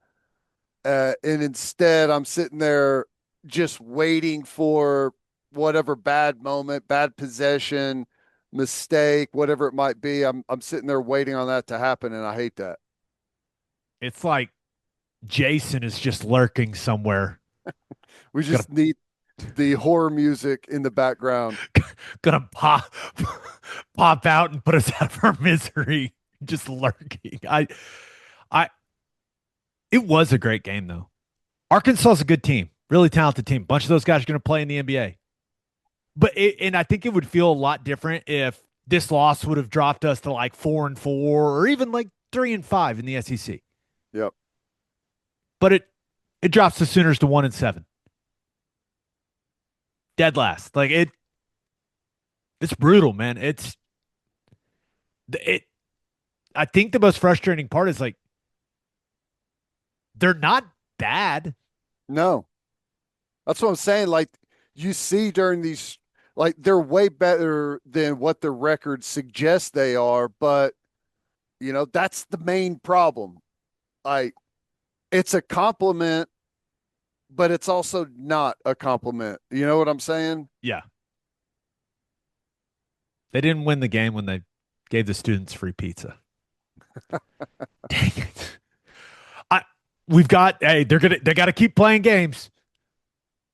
S2: And instead, I'm sitting there just waiting for whatever bad moment, bad possession, mistake, whatever it might be. I'm sitting there waiting on that to happen, and I hate that.
S1: It's like Jason is just lurking somewhere.
S2: We just need the horror music in the background.
S1: Gonna pop out and put us out of our misery. Just lurking. It was a great game though. Arkansas is a good team, really talented team. A bunch of those guys are going to play in the NBA. And I think it would feel a lot different if this loss would have dropped us to like 4-4 or even like 3-5 in the SEC.
S2: Yep.
S1: But it drops the Sooners to 1-7. Dead last. Like it's brutal, man. I think the most frustrating part is like they're not bad.
S2: No. That's what I'm saying. Like you see during these, like they're way better than what the record suggests they are, but that's the main problem. Like it's a compliment, but it's also not a compliment. You know what I'm saying?
S1: Yeah. They didn't win the game when they gave the students free pizza. Dang it. They got to keep playing games.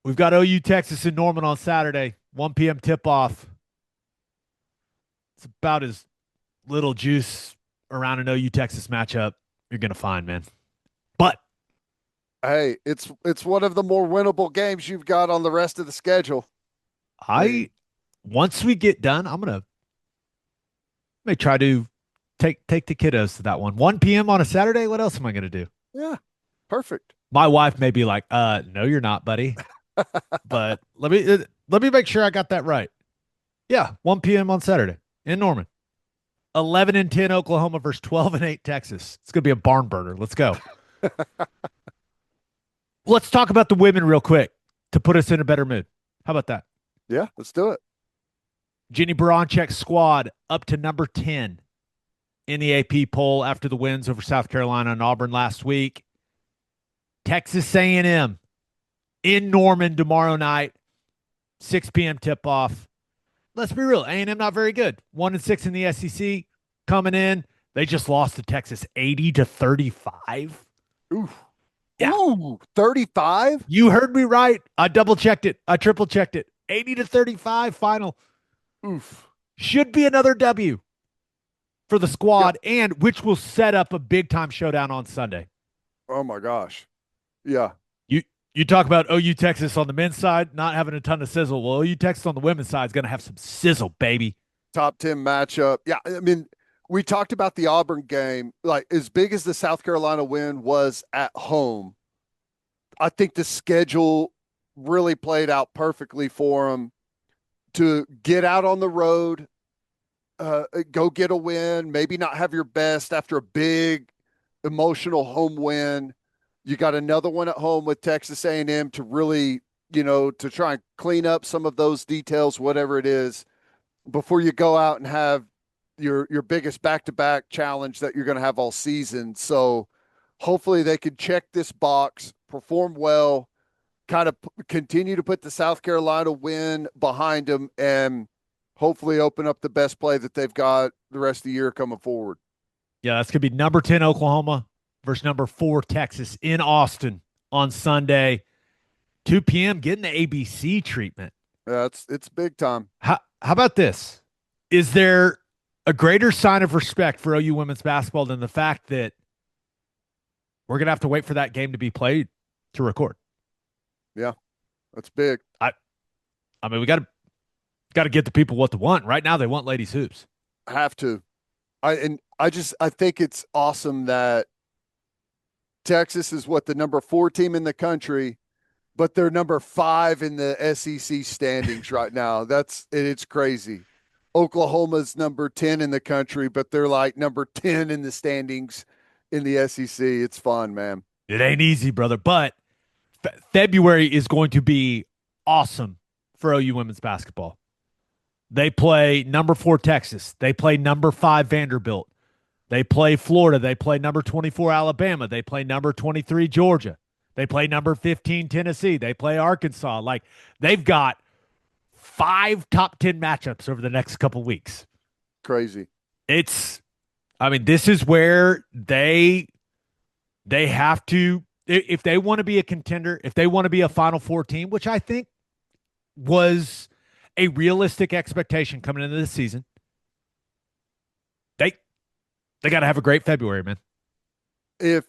S1: We've got OU Texas in Norman on Saturday, 1 p.m. tip off. It's about as little juice around an OU Texas matchup you're going to find, man. But
S2: hey, it's one of the more winnable games you've got on the rest of the schedule.
S1: Once we get done, may try to take the kiddos to that one. 1 p.m. on a Saturday. What else am I going to do?
S2: Yeah, perfect.
S1: My wife may be like, no, you're not, buddy. But let me make sure I got that right. Yeah, 1 p.m. on Saturday in Norman. 11-10 Oklahoma versus 12-8 Texas. It's gonna be a barn burner. Let's go. Let's talk about the women real quick to put us in a better mood. How about that?
S2: Yeah, let's do it.
S1: Jenny Baranchek's squad up to number 10 in the AP poll after the wins over South Carolina and Auburn last week. Texas A&M in Norman tomorrow night, 6 p.m. tip-off. Let's be real, A&M not very good. 1-6 in the SEC coming in. They just lost to Texas 80-35.
S2: Ooh.
S1: Yeah.
S2: Ooh, 35?
S1: You heard me right. I double-checked it. I triple-checked it. 80-35 final.
S2: Oof.
S1: Should be another W for the squad, and which will set up a big-time showdown on Sunday.
S2: Oh, my gosh. Yeah.
S1: You talk about OU Texas on the men's side not having a ton of sizzle. Well, OU Texas on the women's side is going to have some sizzle, baby.
S2: Top 10 matchup. Yeah, I mean, we talked about the Auburn game. Like, as big as the South Carolina win was at home, I think the schedule really played out perfectly for them to get out on the road, go get a win, maybe not have your best after a big emotional home win. You got another one at home with Texas A&M to really, to try and clean up some of those details, whatever it is, before you go out and have your biggest back-to-back challenge that you're going to have all season. So hopefully they can check this box, perform well, kind of continue to put the South Carolina win behind them, and hopefully open up the best play that they've got the rest of the year coming forward.
S1: Yeah, that's going to be number 10 Oklahoma versus number 4 Texas in Austin on Sunday, 2 p.m. Getting the ABC treatment.
S2: Yeah, it's big time.
S1: How about this? Is there a greater sign of respect for OU women's basketball than the fact that we're going to have to wait for that game to be played to record?
S2: Yeah, that's big.
S1: I mean, we got to get the people what they want. Right now, they want ladies hoops.
S2: Have to. I think it's awesome that Texas is the number 4 team in the country, but they're number 5 in the SEC standings right now. It's crazy. Oklahoma's number 10 in the country, but they're like number 10 in the standings in the SEC. It's fun, man.
S1: It ain't easy, brother, but February is going to be awesome for OU women's basketball. They play number 4 Texas. They play number 5 Vanderbilt. They play Florida. They play number 24 Alabama. They play number 23 Georgia. They play number 15 Tennessee. They play Arkansas. Like, they've got 5 top 10 matchups over the next couple weeks.
S2: Crazy.
S1: This is where they have to, if they want to be a contender, if they want to be a Final Four team, which I think was a realistic expectation coming into this season, they got to have a great February, man.
S2: If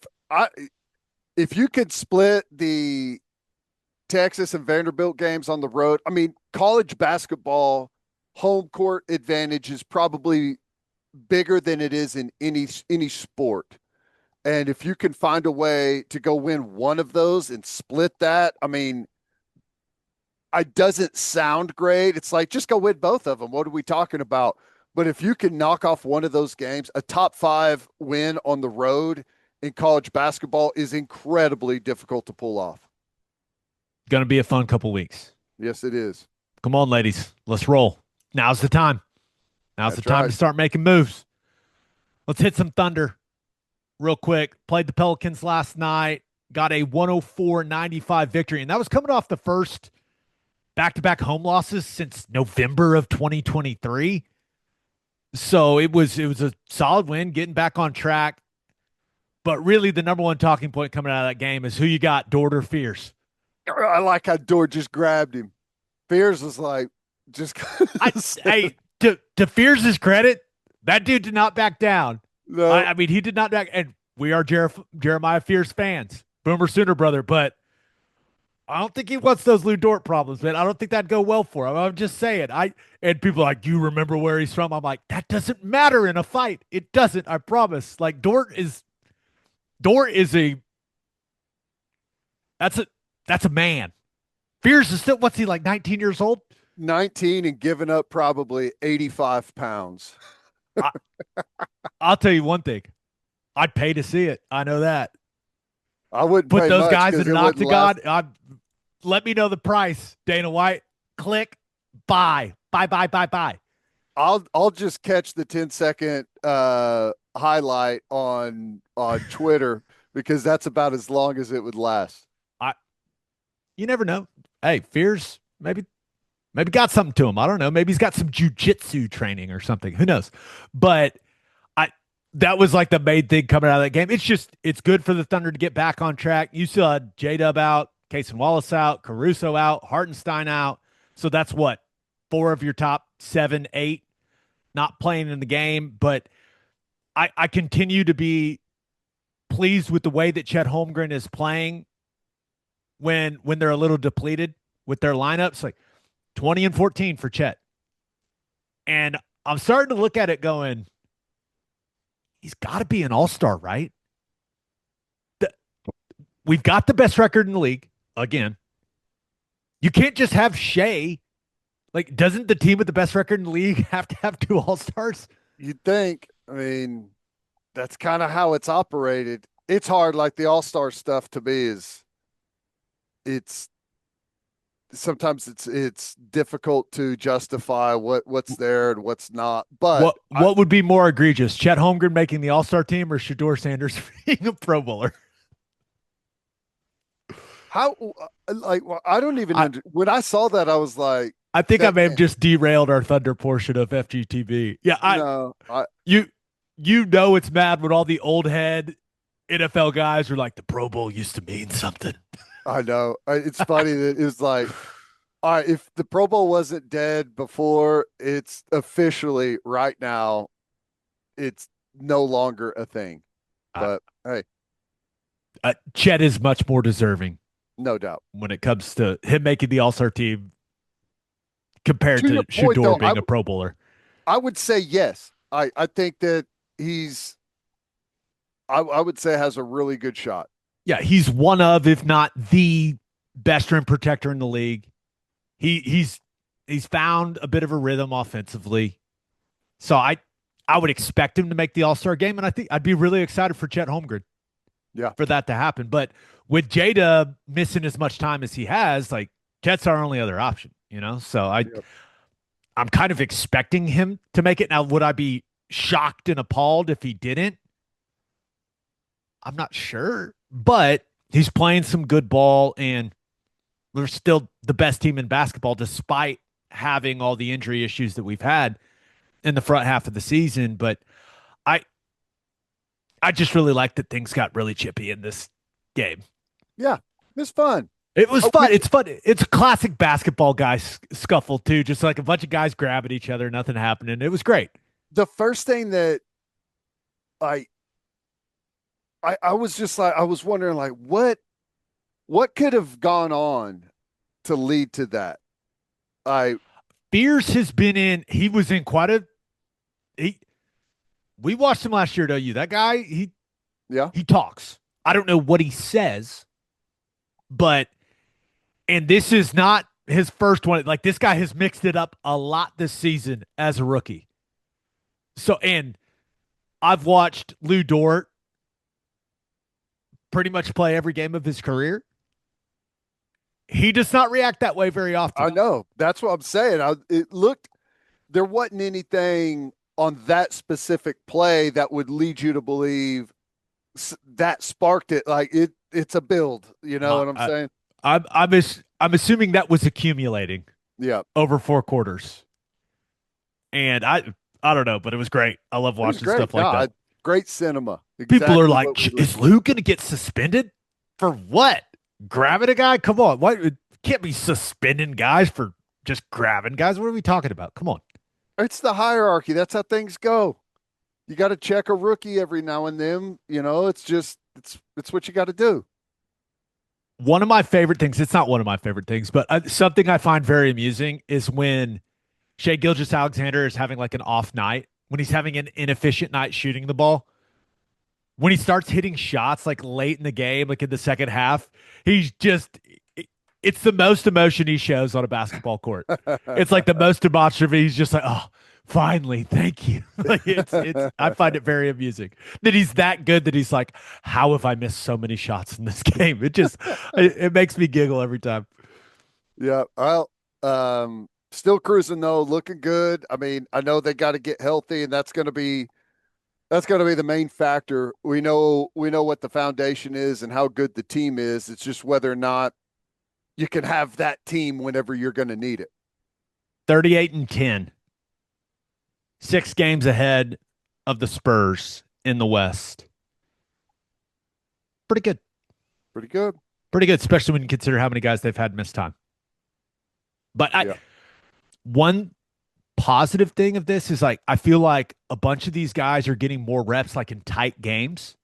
S2: you could split the Texas and Vanderbilt games on the road, I mean, college basketball home court advantage is probably bigger than it is in any sport. And if you can find a way to go win one of those and split that, I mean, it doesn't sound great. It's like, just go win both of them. What are we talking about? But if you can knock off one of those games, a top 5 win on the road in college basketball is incredibly difficult to pull off.
S1: Going to be a fun couple weeks.
S2: Yes, it is.
S1: Come on, ladies. Let's roll. Now's the time. Now's
S2: That's
S1: the time
S2: right.
S1: to start making moves. Let's hit some Thunder real quick. Played the Pelicans last night. Got a 104-95 victory. And that was coming off the first back-to-back home losses since November of 2023. So it was a solid win, getting back on track. But really, the number one talking point coming out of that game is who you got, Dort or Fears.
S2: I like how Dort just grabbed him. Fears was like, just.
S1: Hey, to Fears' credit, that dude did not back down.
S2: No.
S1: I mean, he did not back. And we are Jeremiah Fears fans, Boomer Sooner brother. But I don't think he wants those Lou Dort problems, man. I don't think that'd go well for him. I'm just saying. And people are like, do you remember where he's from? I'm like, that doesn't matter in a fight. It doesn't. I promise. Like Dort is a that's a man. Fears is still, what's he, like 19 years old?
S2: 19 and giving up probably 85 pounds.
S1: I'll tell you one thing. I'd pay to see it. I know that.
S2: I wouldn't
S1: put
S2: pay
S1: those
S2: much
S1: guys in an octagon.
S2: last...
S1: Let me know the price. Dana White, click, buy.
S2: I'll just catch the 10-second highlight on Twitter because that's about as long as it would last.
S1: You never know. Hey, Fears maybe got something to him. I don't know. Maybe he's got some jujitsu training or something. Who knows? But that was like the main thing coming out of that game. It's good for the Thunder to get back on track. You still had J-Dub out, Cason Wallace out, Caruso out, Hartenstein out. So that's what, 4 of your top 7, 8 not playing in the game. But I continue to be pleased with the way that Chet Holmgren is playing when they're a little depleted with their lineups, like 20 and 14 for Chet. And I'm starting to look at it going, he's got to be an all-star, right? We've got the best record in the league, again. You can't just have Shea. Like, doesn't the team with the best record in the league have to have 2 all-stars?
S2: You'd think. I mean, that's kind of how it's operated. It's hard, like the all-star stuff to me is it's sometimes it's difficult to justify what's there and what's not. But
S1: what would be more egregious, Chet Holmgren making the All-Star team or Shedeur Sanders being a Pro Bowler?
S2: How I don't even when I saw that I was like,
S1: I think I may have just derailed our Thunder portion of FGTB. Yeah, you know it's mad when all the old head NFL guys are like, the Pro Bowl used to mean something.
S2: I know. It's funny that it's like, all right, if the Pro Bowl wasn't dead before, it's officially right now, it's no longer a thing. But hey,
S1: Chet is much more deserving,
S2: no doubt,
S1: when it comes to him making the All-Star team compared to Shedeur being a Pro Bowler.
S2: I would say yes. I think that he's, I would say, has a really good shot.
S1: Yeah, he's one of, if not the best rim protector in the league. He's found a bit of a rhythm offensively. So I would expect him to make the All-Star game, and I think I'd be really excited for Chet Holmgren.
S2: Yeah.
S1: For that to happen. But with J-Dub missing as much time as he has, like, Chet's our only other option, you know? So I'm kind of expecting him to make it. Now, would I be shocked and appalled if he didn't? I'm not sure, but he's playing some good ball, and we're still the best team in basketball despite having all the injury issues that we've had in the front half of the season. But I just really like that things got really chippy in this game.
S2: Yeah, it was fun.
S1: It was fun. It's fun. It's a classic basketball guys scuffle too, just like a bunch of guys grabbing each other, nothing happening. It was great.
S2: The first thing that I was just like, I was wondering, like, what could have gone on to lead to that?
S1: Spears has been in. He was in quite a. He. We watched him last year at OU. That guy,
S2: Yeah.
S1: he talks. I don't know what he says, but and this is not his first one. Like this guy has mixed it up a lot this season as a rookie. So and I've watched Lou Dort pretty much play every game of his career. He does not react that way very often.
S2: I know. That's what I'm saying. There wasn't anything on that specific play that would lead you to believe that sparked it. Like it's a build. You know what I'm saying?
S1: I'm assuming that was accumulating.
S2: Yeah.
S1: Over 4 quarters. And I don't know, but it was great. I love watching stuff like that.
S2: Great cinema.
S1: People are like, is Lou going to get suspended for what? Grabbing a guy? Come on. Why can't be suspending guys for just grabbing guys? What are we talking about? Come on.
S2: It's the hierarchy. That's how things go. You got to check a rookie every now and then. You know, it's what you got to do.
S1: One of my favorite things, it's not one of my favorite things, but something I find very amusing is when Shai Gilgeous-Alexander is having like an off night, when he's having an inefficient night shooting the ball. When he starts hitting shots like late in the game, like in the second half, it's the most emotion he shows on a basketball court. It's like the most demonstrative. He's just like, oh, finally, thank you. Like I find it very amusing that he's that good that he's like, how have I missed so many shots in this game? It makes me giggle every time.
S2: Yeah. Well, still cruising though, looking good. I mean, I know they got to get healthy, and that's going to be the main factor. We know what the foundation is and how good the team is. It's just whether or not you can have that team whenever you're going to need it.
S1: 38-10. 6 games ahead of the Spurs in the West. Pretty good.
S2: Pretty good.
S1: Pretty good, especially when you consider how many guys they've had miss time. But one positive thing of this is like I feel like a bunch of these guys are getting more reps like in tight games.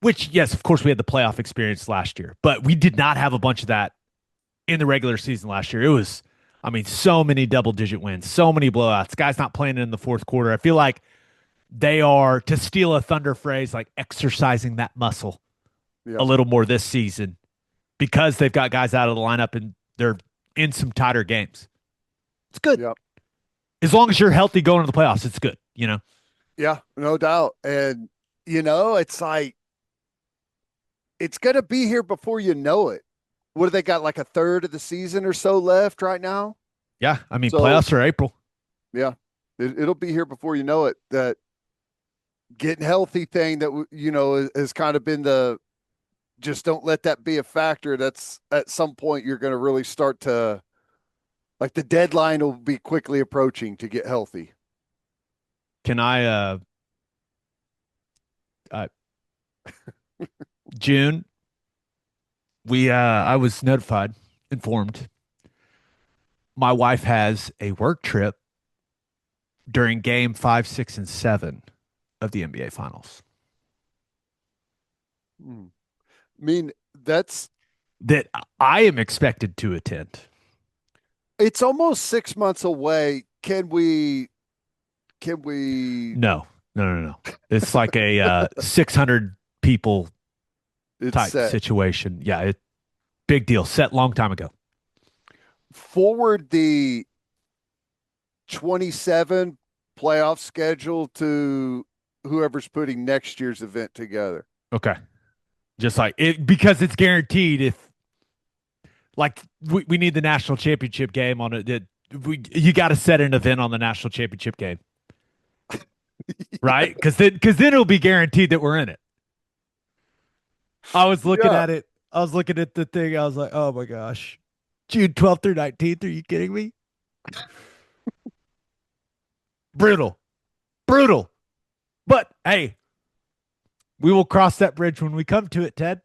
S1: Which, yes, of course, we had the playoff experience last year, but we did not have a bunch of that in the regular season last year. It was, I mean, so many double-digit wins, so many blowouts. Guys not playing in the fourth quarter. I feel like they are, to steal a Thunder phrase, like exercising that muscle a little more this season because they've got guys out of the lineup and they're in some tighter games. It's good.
S2: Yep.
S1: As long as you're healthy going into the playoffs, it's good, you know?
S2: Yeah, no doubt. And, you know, it's like, it's going to be here before you know it. What do they got, like a third of the season or so left right now?
S1: Yeah, I mean, playoffs are April.
S2: Yeah, it'll be here before you know it. That getting healthy thing that, you know, has kind of been just don't let that be a factor. That's at some point you're going to really start to, like the deadline will be quickly approaching to get healthy.
S1: Can I June, I was informed. My wife has a work trip during game 5, 6, and 7 of the NBA Finals.
S2: I mean, that
S1: I am expected to attend.
S2: It's almost 6 months away. Can we?
S1: No. It's like a 600 people type situation. Yeah, big deal. Set long time ago.
S2: Forward the 27 playoff schedule to whoever's putting next year's event together.
S1: Okay. Just like it, because it's guaranteed if like we need the national championship game on it. You got to set an event on the national championship game. Right? Because then it'll be guaranteed that we're in it. I was looking at it. I was looking at the thing. I was like, oh my gosh. June 12th through 19th. Are you kidding me? Brutal. But hey, we will cross that bridge when we come to it, Ted.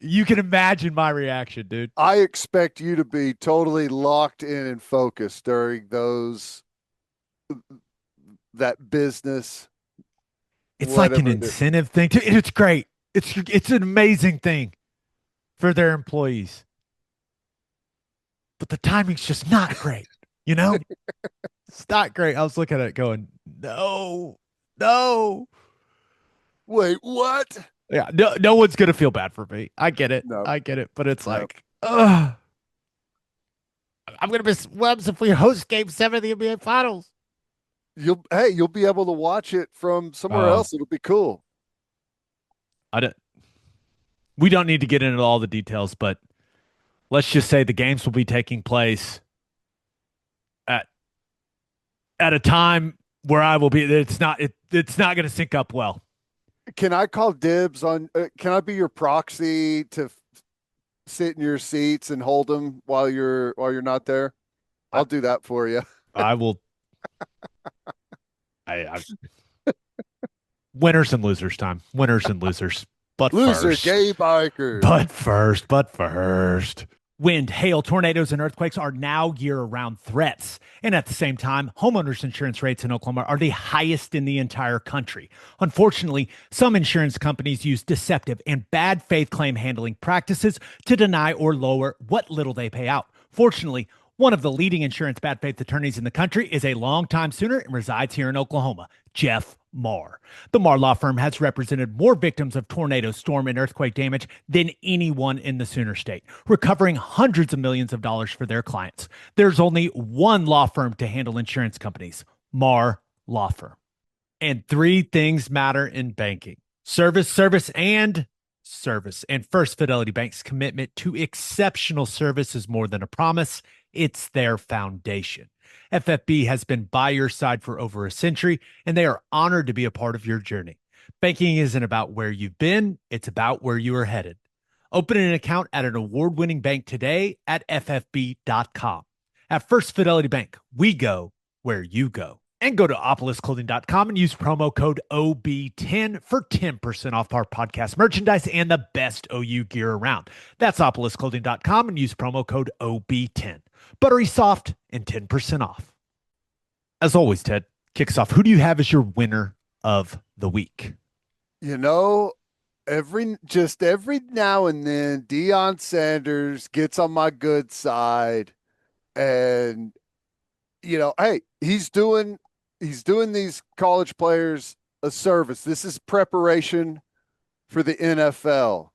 S1: You can imagine my reaction, dude.
S2: I expect you to be totally locked in and focused during that business.
S1: It's like an incentive thing too. It's great. It's an amazing thing. for their employees. But the timing's just not great, you know? It's not great. I was looking at it going, no, no.
S2: Wait, what?
S1: Yeah, no one's gonna feel bad for me. I get it.
S2: No,
S1: I get it. But it's
S2: no.
S1: like, ugh. I'm gonna miss what happens if we host game 7 of the NBA finals.
S2: You'll be able to watch it from somewhere else. It'll be cool.
S1: We don't need to get into all the details, but let's just say the games will be taking place at a time where I will be. It's not going to sync up well.
S2: Can I call dibs on? Can I be your proxy to sit in your seats and hold them while you're not there? I'll do that for you.
S1: I will. I winners and losers time. Winners and losers. But
S2: loser,
S1: first,
S2: Gabe Ikard.
S1: But first. Wind, hail, tornadoes, and earthquakes are now year-round threats. And at the same time, homeowners insurance rates in Oklahoma are the highest in the entire country. Unfortunately, some insurance companies use deceptive and bad faith claim handling practices to deny or lower what little they pay out. Fortunately, one of the leading insurance bad faith attorneys in the country is a longtime Sooner and resides here in Oklahoma, Jeff Marr. The Marr Law Firm has represented more victims of tornado, storm, and earthquake damage than anyone in the Sooner State, recovering hundreds of millions of dollars for their clients. There's only one law firm to handle insurance companies, Marr Law Firm. And 3 things matter in banking: service, service, and service. And First Fidelity Bank's commitment to exceptional service is more than a promise. It's their foundation. FFB has been by your side for over a century, and they are honored to be a part of your journey. Banking isn't about where you've been, it's about where you are headed. Open an account at an award-winning bank today at ffb.com. At First Fidelity Bank, we go where you go. And go to opolisclothing.com and use promo code OB10 for 10% off our podcast merchandise and the best OU gear around. That's opolisclothing.com and use promo code OB10. Buttery soft and 10% off. As always, Ted, kick us off. Who do you have as your winner of the week?
S2: You know, every now and then, Deion Sanders gets on my good side, and hey, he's doing these college players a service. This is preparation for the NFL.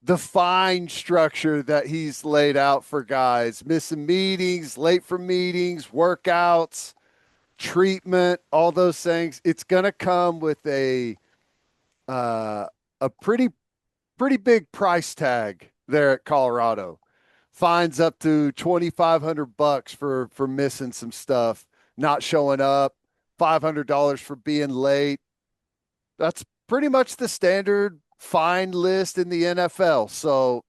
S2: The fine structure that he's laid out for guys, missing meetings, late for meetings, workouts, treatment, all those things. It's going to come with a pretty big price tag there at Colorado. Fines up to $2,500 for missing some stuff, not showing up, $500 for being late. That's pretty much the standard fine list in the NFL. So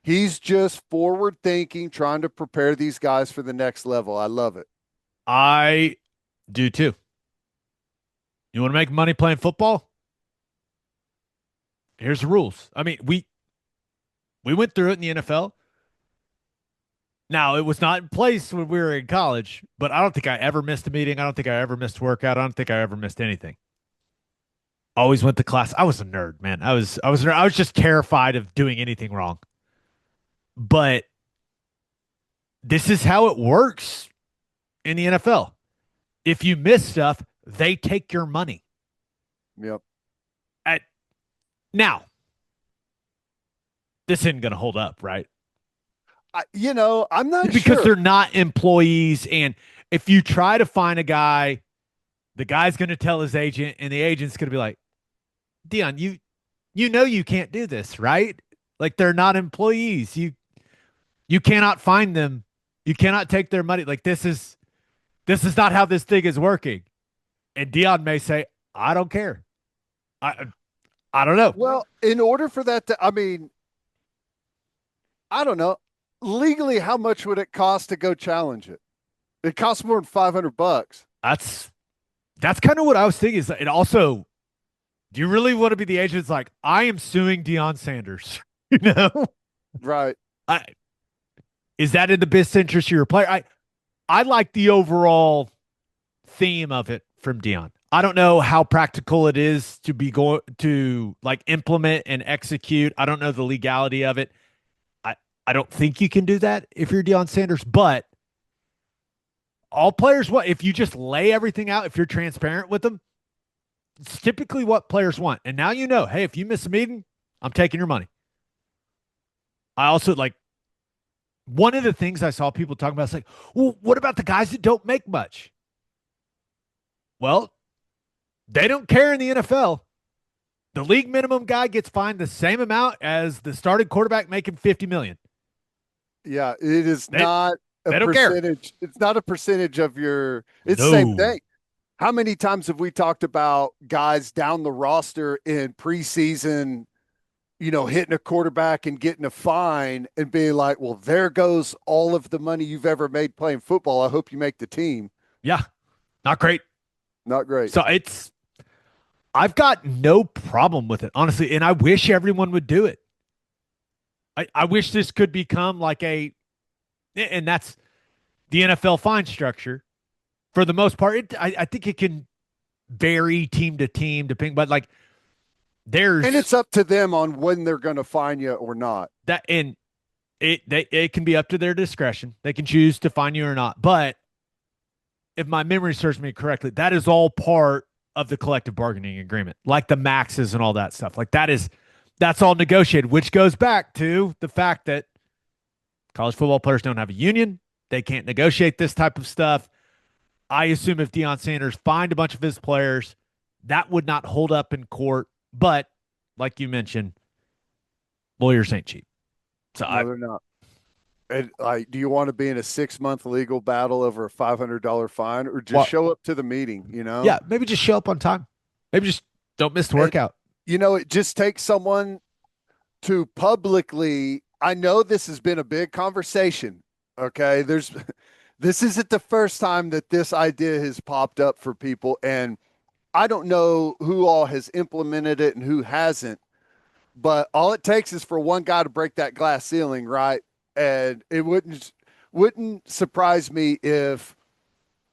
S2: he's just forward thinking, trying to prepare these guys for the next level. I love it.
S1: I do too. You want to make money playing football? Here's the rules. I mean, we went through it in the NFL. Now, it was not in place when we were in college, but I don't think I ever missed a meeting. I don't think I ever missed a workout. I don't think I ever missed anything. Always went to class. I was a nerd, man. I was just terrified of doing anything wrong. But this is how it works in the NFL. If you miss stuff, they take your money.
S2: Yep.
S1: Now, this isn't going to hold up, right?
S2: I'm not
S1: because
S2: sure.
S1: They're not employees. And if you try to find a guy, the guy's going to tell his agent, and the agent's going to be like, Deion, you can't do this, right? Like, they're not employees. You cannot find them. You cannot take their money. Like, this is not how this thing is working. And Deion may say, I don't care. I don't know.
S2: Well, in order for that to, I don't know. Legally, how much would it cost to go challenge it? It costs more than $500.
S1: That's kind of what I was thinking. Is it also, do you really want to be the agent that's like, I am suing Deion Sanders?
S2: Right.
S1: Is that in the best interest of your player? I like the overall theme of it from Deion. I don't know how practical it is to be going to like implement and execute. I don't know the legality of it. I, I don't think you can do that if you're Deion Sanders, but all players what if you just lay everything out, if you're transparent with them, it's typically what players want. And now you know, hey, if you miss a meeting, I'm taking your money. I also like one of the things I saw people talking about is like, well, what about the guys that don't make much? Well, they don't care in the NFL. The league minimum guy gets fined the same amount as the starting quarterback making 50 million.
S2: Yeah, it is not a
S1: they don't
S2: percentage.
S1: Care.
S2: It's not a percentage of your. It's the
S1: No.
S2: same thing. How many times have we talked about guys down the roster in preseason, hitting a quarterback and getting a fine and being like, well, there goes all of the money you've ever made playing football. I hope you make the team.
S1: Yeah. Not great.
S2: Not great.
S1: So I've got no problem with it, honestly. And I wish everyone would do it. I wish this could become like and that's the NFL fine structure. For the most part, I think it can vary team to team, depending, but like
S2: and it's up to them on when they're going to fine you or not.
S1: That and it can be up to their discretion. They can choose to fine you or not. But if my memory serves me correctly, that is all part of the collective bargaining agreement, like the maxes and all that stuff. Like that's all negotiated, which goes back to the fact that college football players don't have a union. They can't negotiate this type of stuff. I assume if Deion Sanders fined a bunch of his players, that would not hold up in court. But like you mentioned, lawyers ain't cheap. So
S2: no, they're not. And do you want to be in a 6-month legal battle over a $500 fine, or just show up to the meeting?
S1: Yeah, maybe just show up on time. Maybe just don't miss the workout.
S2: It just takes someone to publicly. I know this has been a big conversation. Okay, this isn't the first time that this idea has popped up for people, and I don't know who all has implemented it and who hasn't, but all it takes is for one guy to break that glass ceiling, right? And it wouldn't surprise me if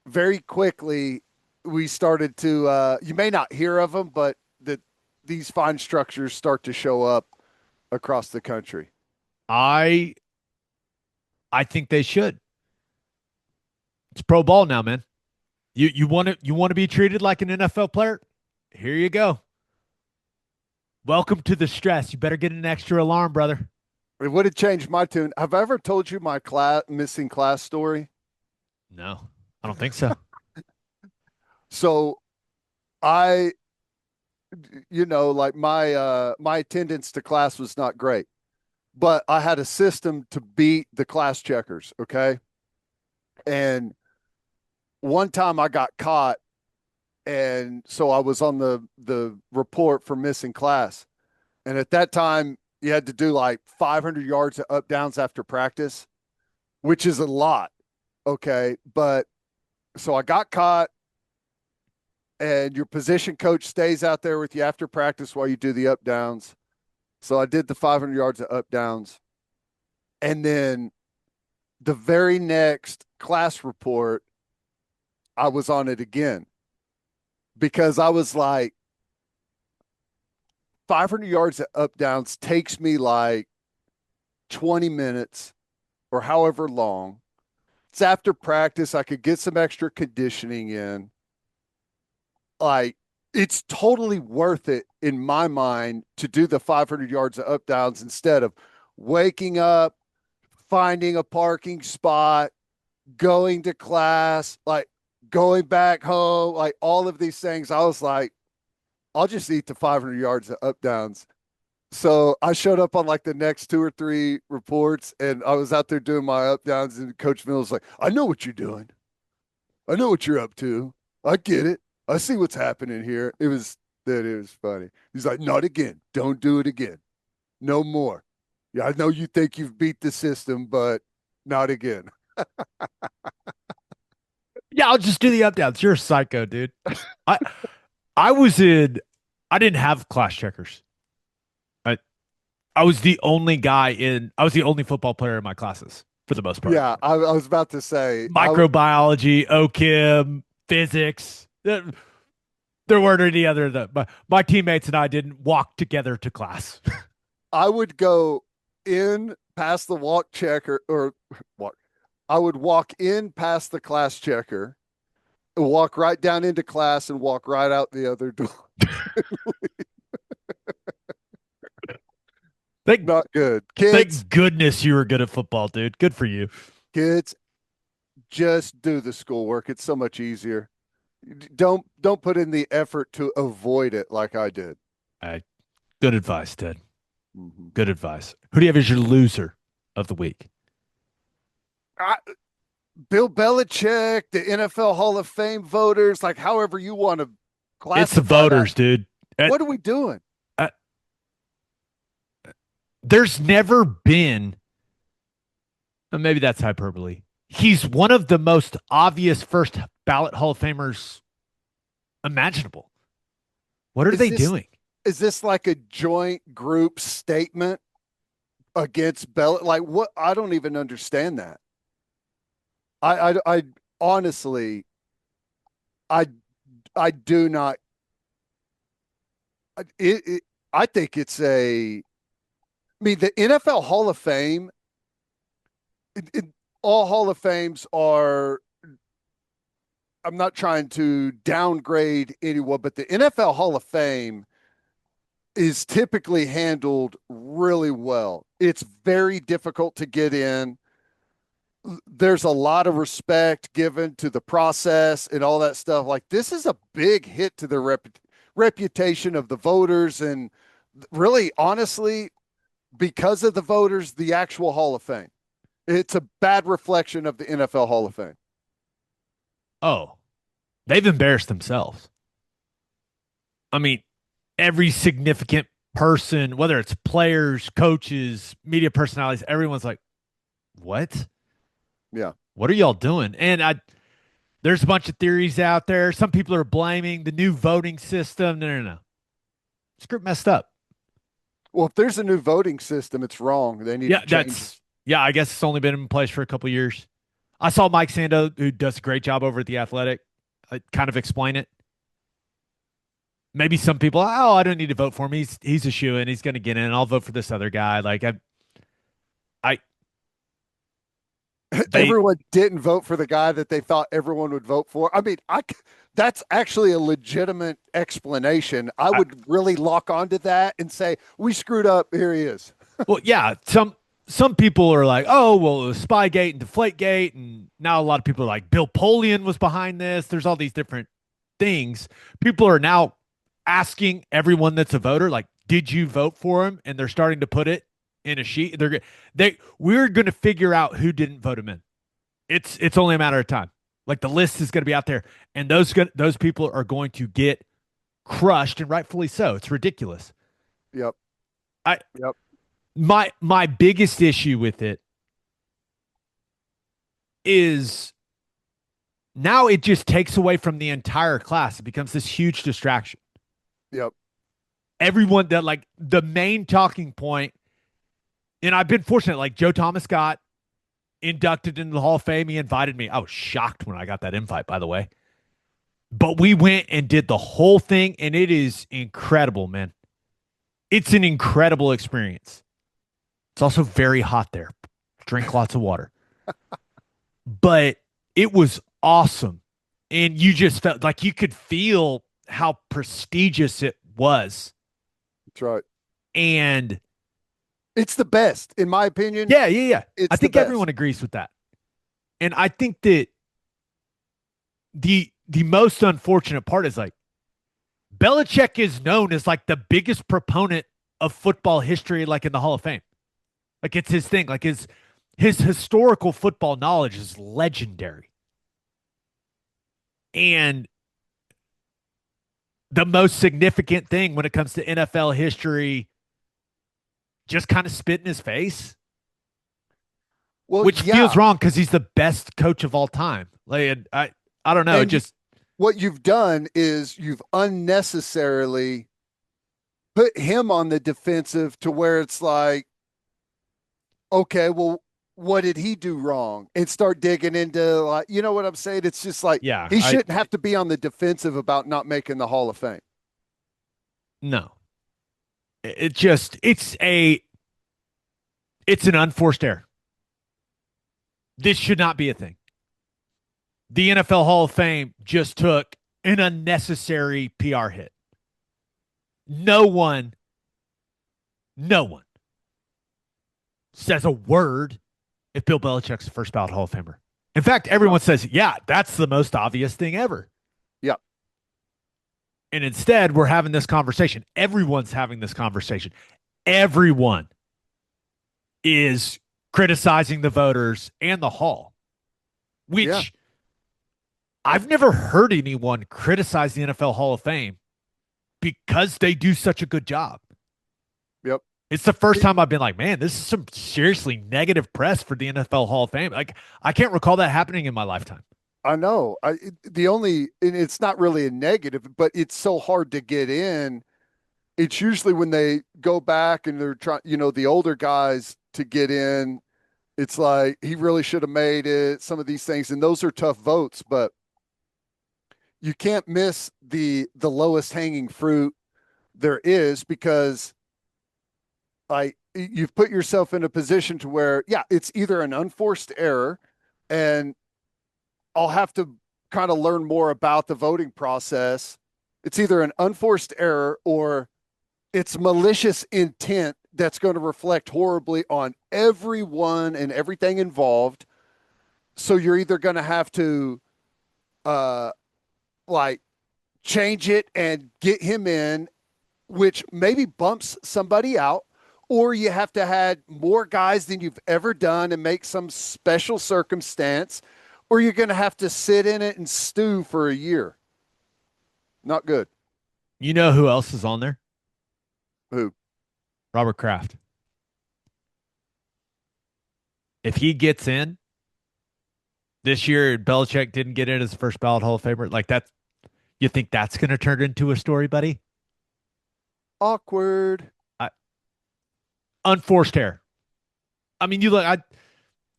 S2: very quickly we started to you may not hear of them, but that these fine structures start to show up across the country.
S1: I think they should. It's pro ball now, man. You want to be treated like an NFL player? Here you go. Welcome to the stress. You better get an extra alarm, brother.
S2: It would have changed my tune. Have I ever told you my missing class story?
S1: No, I don't think so.
S2: So like my attendance to class was not great, but I had a system to beat the class checkers. Okay. And one time I got caught, and so I was on the report for missing class. And at that time, you had to do like 500 yards of up downs after practice, which is a lot. Okay. But so I got caught, and your position coach stays out there with you after practice while you do the up downs. So I did the 500 yards of up downs. And then the very next class report, I was on it again, because I was like, 500 yards of up downs takes me like 20 minutes or however long. It's after practice. I could get some extra conditioning in. Like, it's totally worth it in my mind to do the 500 yards of up downs instead of waking up, finding a parking spot, going to class, like going back home, like all of these things. I was like, I'll just eat the 500 yards of up downs. So I showed up on like the next 2 or 3 reports, and I was out there doing my up downs, and Coach Mills was like, I know what you're doing. I know what you're up to. I get it. I see what's happening here. It was funny. He's like, not again. Don't do it again. No more. Yeah, I know you think you've beat the system, but not again.
S1: Yeah, I'll just do the up downs. You're a psycho, dude. I didn't have class checkers. I was the only football player in my classes for the most part.
S2: Yeah, I was about to say
S1: microbiology, OChem, physics. There weren't any other my teammates and I didn't walk together to class.
S2: I would go in past the walk checker or walk. I would walk in past the class checker, walk right down into class, and walk right out the other door. Not good. Kids,
S1: Thank goodness you were good at football, dude. Good for you.
S2: Kids, just do the schoolwork. It's so much easier. Don't put in the effort to avoid it like I did.
S1: Good advice, Ted. Mm-hmm. Good advice. Who do you have as your loser of the week?
S2: Bill Belichick, the NFL Hall of Fame voters, like however you want to classify.
S1: It's the voters, dude.
S2: What are we doing?
S1: There's never been, maybe that's hyperbole. He's one of the most obvious first ballot Hall of Famers imaginable. What are they doing?
S2: Is this like a joint group statement against Belichick? Like what? I don't even understand that. I honestly, I do not. I think it's a. I mean, the NFL Hall of Fame. All Hall of Fames are. I'm not trying to downgrade anyone, but the NFL Hall of Fame is typically handled really well. It's very difficult to get in. There's a lot of respect given to the process and all that stuff. Like this is a big hit to the reputation of the voters. And really, honestly, because of the voters, the actual Hall of Fame, it's a bad reflection of the NFL Hall of Fame.
S1: Oh, they've embarrassed themselves. I mean, every significant person, whether it's players, coaches, media personalities, everyone's like, what?
S2: Yeah.
S1: What are y'all doing? And there's a bunch of theories out there. Some people are blaming the new voting system. No. This group messed up.
S2: Well, if there's a new voting system, it's wrong. They need to change it.
S1: Yeah, I guess it's only been in place for a couple of years. I saw Mike Sando, who does a great job over at The Athletic, kind of explain it. Maybe some people, I don't need to vote for him. He's a shoo-in. He's going to get in. I'll vote for this other guy. Like,
S2: everyone didn't vote for the guy that they thought everyone would vote for. I mean, that's actually a legitimate explanation. I would really lock onto that and say, we screwed up. Here he is.
S1: Well, yeah, some people are like, oh, well, it was Spygate and Deflategate, and now a lot of people are like, Bill Polian was behind this. There's all these different things. People are now asking everyone that's a voter, like, did you vote for him? And they're starting to put it in a sheet. We're going to figure out who didn't vote him in. It's only a matter of time. Like the list is going to be out there, and those people are going to get crushed, and rightfully so. It's ridiculous.
S2: Yep.
S1: My biggest issue with it is now it just takes away from the entire class. It becomes this huge distraction.
S2: Yep.
S1: Everyone that like the main talking point, and I've been fortunate, like Joe Thomas got inducted into the Hall of Fame. He invited me. I was shocked when I got that invite, by the way. But we went and did the whole thing, and it is incredible, man. It's an incredible experience. It's also very hot there. Drink lots of water. But it was awesome. And you just felt like you could feel how prestigious it was.
S2: That's right.
S1: And
S2: it's the best, in my opinion.
S1: Yeah. I think everyone agrees with that. And I think that the most unfortunate part is like Belichick is known as like the biggest proponent of football history, like in the Hall of Fame. Like it's his thing. Like his historical football knowledge is legendary. And the most significant thing when it comes to NFL history, just kind of spit in his face. Well, which feels wrong because he's the best coach of all time. Like I don't know.
S2: What you've done is you've unnecessarily put him on the defensive to where it's like, okay, well, what did he do wrong, and start digging into, like, you know what I'm saying? It's just like,
S1: Yeah,
S2: he shouldn't have to be on the defensive about not making the Hall of Fame.
S1: no. It's an unforced error. This should not be a thing. The NFL Hall of Fame just took an unnecessary PR hit. No one says a word if Bill Belichick's the first ballot Hall of Famer. In fact, everyone says, yeah, that's the most obvious thing ever.
S2: Yep.
S1: And instead, we're having this conversation. Everyone's having this conversation. Everyone is criticizing the voters and the Hall, which I've never heard anyone criticize the NFL Hall of Fame because they do such a good job.
S2: Yep.
S1: It's the first time I've been like, man, this is some seriously negative press for the NFL Hall of Fame. Like, I can't recall that happening in my lifetime.
S2: I know. And it's not really a negative, but it's so hard to get in. It's usually when they go back and they're trying, the older guys to get in, it's like, he really should have made it, some of these things. And those are tough votes, but you can't miss the lowest hanging fruit there is, because, like, you've put yourself in a position to where, it's either an unforced error, and I'll have to kind of learn more about the voting process. It's either an unforced error or it's malicious intent that's going to reflect horribly on everyone and everything involved. So you're either going to have to, like, change it and get him in, which maybe bumps somebody out, or you have to have more guys than you've ever done and make some special circumstance, or you're going to have to sit in it and stew for a year. Not good.
S1: You know who else is on there?
S2: Who?
S1: Robert Kraft. If he gets in this year, Belichick didn't get in as first ballot Hall of Famer, like that, you think that's going to turn into a story, buddy?
S2: Awkward.
S1: Unforced error. I mean,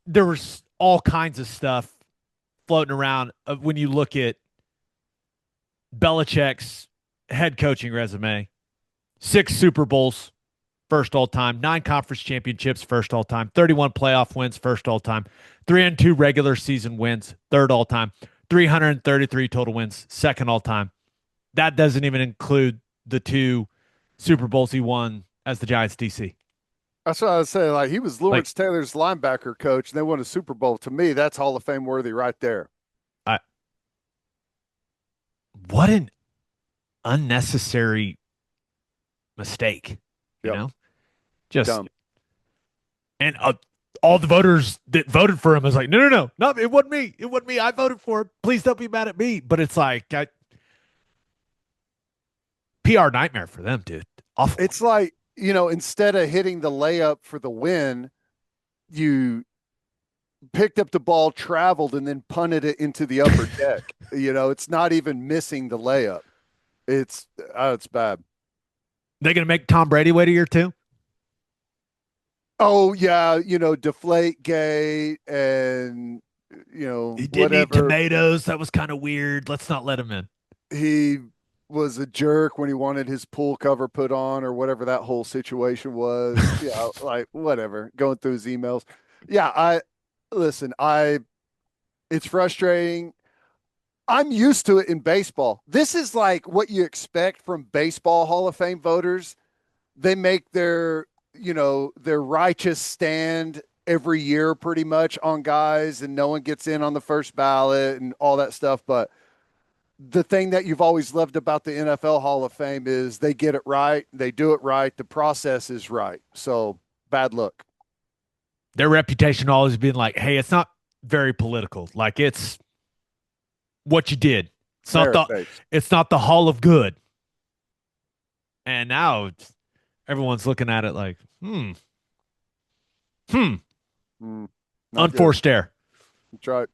S1: there was all kinds of stuff floating around when you look at Belichick's head coaching resume. 6 Super Bowls, first all time. 9 conference championships, first all time. 31 playoff wins, first all time. 302 regular season wins, third all time. 333 total wins, second all time. That doesn't even include the 2 Super Bowls he won as the Giants DC.
S2: That's what I was saying. Like, he was Lawrence Taylor's linebacker coach, and they won a Super Bowl. To me, that's Hall of Fame worthy right there.
S1: What an unnecessary mistake, you know? Just dumb. And all the voters that voted for him was like, no, it wasn't me. It wasn't me. I voted for him. Please don't be mad at me. But it's like, PR nightmare for them, dude. Awful.
S2: It's like, instead of hitting the layup for the win, you picked up the ball, traveled, and then punted it into the upper deck. It's not even missing the layup. It's bad.
S1: They going to make Tom Brady wait a year too?
S2: Oh yeah, Deflate Gate, and
S1: he didn't eat tomatoes. That was kind of weird. Let's not let him in.
S2: He was a jerk when he wanted his pool cover put on, or whatever that whole situation was. Like, whatever. Going through his emails. It's frustrating. I'm used to it in baseball. This is like what you expect from baseball Hall of Fame voters. They make their righteous stand every year pretty much on guys, and no one gets in on the first ballot and all that stuff. But the thing that you've always loved about the NFL Hall of Fame is they get it right. They do it right. The process is right. So bad luck.
S1: Their reputation always been like, hey, it's not very political. Like, it's what you did. It's not the Hall of Good. And now everyone's looking at it like, unforced error.
S2: That's right.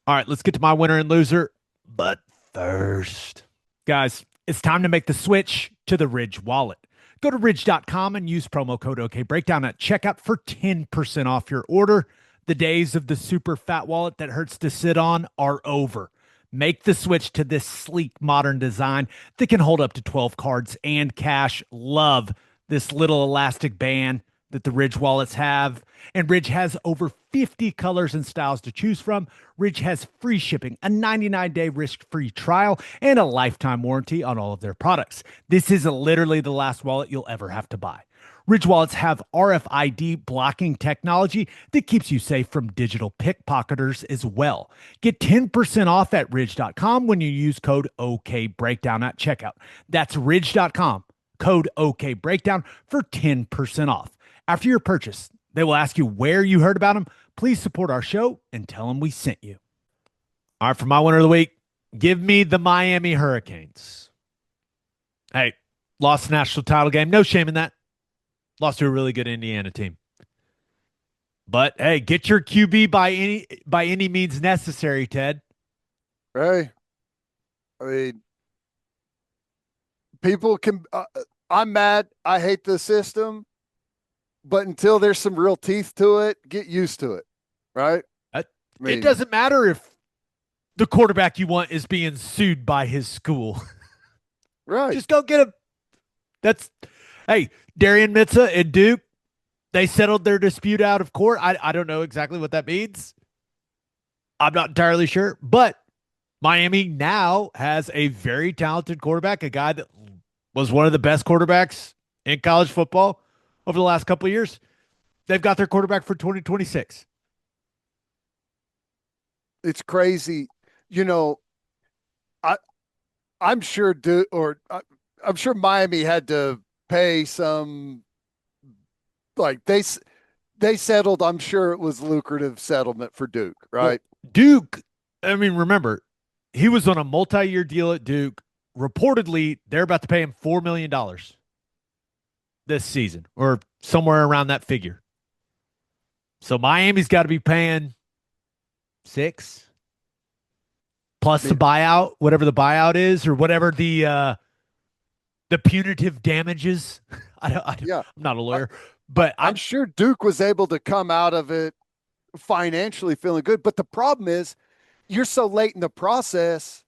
S1: All right, let's get to my winner and loser. But first, guys, it's time to make the switch to the Ridge wallet. Go to ridge.com and use promo code OKBreakdown at checkout for 10% off your order. The days of the super fat wallet that hurts to sit on are over. Make the switch to this sleek modern design that can hold up to 12 cards and cash. Love this little elastic band that the Ridge wallets have. And Ridge has over 50 colors and styles to choose from. Ridge has free shipping, a 99-day risk-free trial, and a lifetime warranty on all of their products. This is literally the last wallet you'll ever have to buy. Ridge wallets have RFID blocking technology that keeps you safe from digital pickpocketers as well. Get 10% off at ridge.com when you use code OKBreakdown at checkout. That's ridge.com, code OKBreakdown for 10% off. After your purchase, they will ask you where you heard about them. Please support our show and tell them we sent you. All right, for my winner of the week, give me the Miami Hurricanes. Hey, lost the national title game. No shame in that. Lost to a really good Indiana team. But hey, get your QB by any means necessary, Ted.
S2: Hey, I mean, people can. I'm mad. I hate the system, but until there's some real teeth to it, get used to it, right?
S1: It doesn't matter if the quarterback you want is being sued by his school.
S2: Right.
S1: Just go get him. Hey, Darian Mensah and Duke, they settled their dispute out of court. I don't know exactly what that means. I'm not entirely sure, but Miami now has a very talented quarterback, a guy that was one of the best quarterbacks in college football over the last couple of years. They've got their quarterback for 2026.
S2: It's crazy. You know, I'm sure I'm sure Miami had to pay some, like they settled. I'm sure it was lucrative settlement for Duke, right?
S1: Well, Duke, I mean, remember, he was on a multi-year deal at Duke. Reportedly, they're about to pay him $4 million this season or somewhere around that figure. So Miami's got to be paying 6 plus the buyout, whatever the buyout is, or whatever the punitive damages. I'm not a lawyer, but
S2: I'm sure Duke was able to come out of it financially feeling good. But the problem is, you're so late in the process.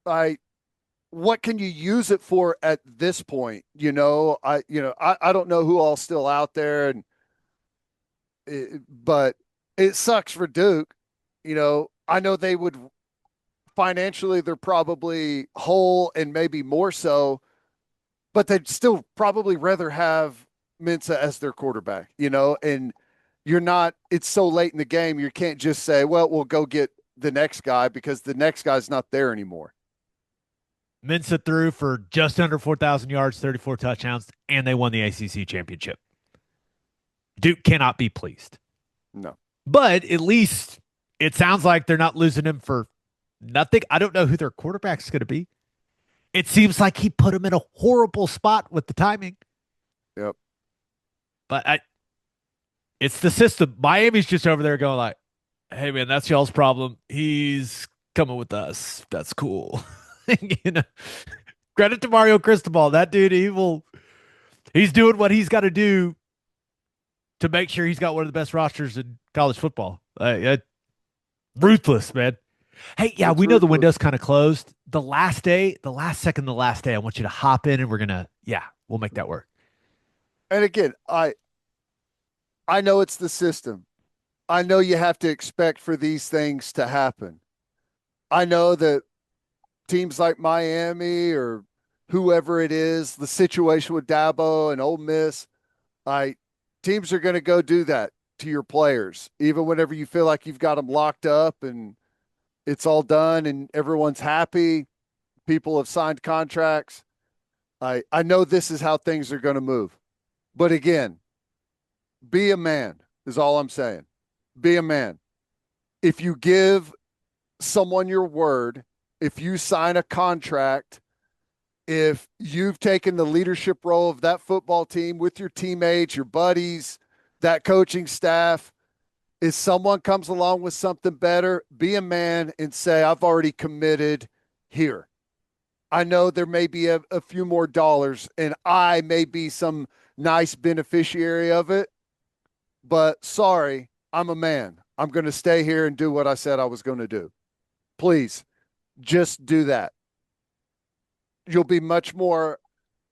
S2: What can you use it for at this point? I don't know who all's still out there, but it sucks for Duke. I know they would financially, they're probably whole and maybe more so, but they'd still probably rather have Mensah as their quarterback, and it's so late in the game. You can't just say, well, we'll go get the next guy because the next guy's not there anymore.
S1: Mensah threw for just under 4,000 yards, 34 touchdowns, and they won the ACC championship. Duke cannot be pleased.
S2: No.
S1: But at least it sounds like they're not losing him for nothing. I don't know who their quarterback's going to be. It seems like he put him in a horrible spot with the timing.
S2: Yep.
S1: But it's the system. Miami's just over there going like, hey, man, that's y'all's problem. He's coming with us. That's cool. Credit to Mario Cristobal. That dude, he's doing what he's got to do to make sure he's got one of the best rosters in college football. Ruthless, man. Hey, yeah, we know the window's kind of closed. The last day, I want you to hop in and we'll make that work.
S2: And again, I know it's the system. I know you have to expect for these things to happen. I know that teams like Miami or whoever it is, the situation with Dabo and Ole Miss, teams are going to go do that to your players, even whenever you feel like you've got them locked up and it's all done and everyone's happy. People have signed contracts. I know this is how things are going to move. But again, be a man is all I'm saying. Be a man. If you give someone your word, if you sign a contract, if you've taken the leadership role of that football team with your teammates, your buddies, that coaching staff, if someone comes along with something better, be a man and say, I've already committed here. I know there may be a few more dollars and I may be some nice beneficiary of it, but sorry, I'm a man. I'm going to stay here and do what I said I was going to do. Please, just do that. You'll be much more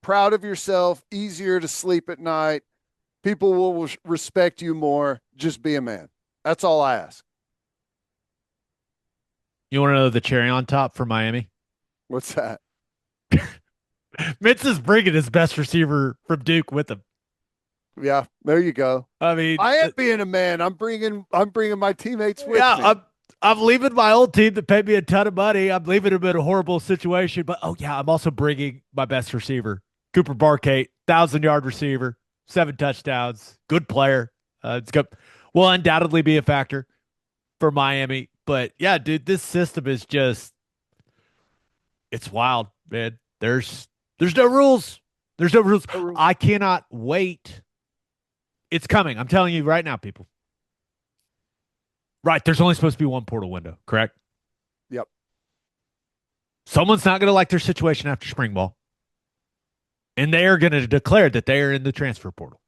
S2: proud of yourself, easier to sleep at night. People will respect you more. Just be a man. That's all I ask.
S1: You want to know the cherry on top for Miami?
S2: What's that?
S1: Mensah's bringing his best receiver from Duke with him.
S2: Yeah, there you go.
S1: I mean,
S2: I am being a man. I'm bringing my teammates with me.
S1: I'm leaving my old team that paid me a ton of money. I'm leaving them in a horrible situation, but I'm also bringing my best receiver, Cooper Barkate, 1,000-yard receiver, 7 touchdowns, good player. Will undoubtedly be a factor for Miami. But yeah, dude, this system is it's wild, man. There's no rules. There's no rules. I cannot wait. It's coming. I'm telling you right now, people. Right, there's only supposed to be one portal window, correct?
S2: Yep. Someone's
S1: not going to like their situation after spring ball. And they are going to declare that they are in the transfer portal.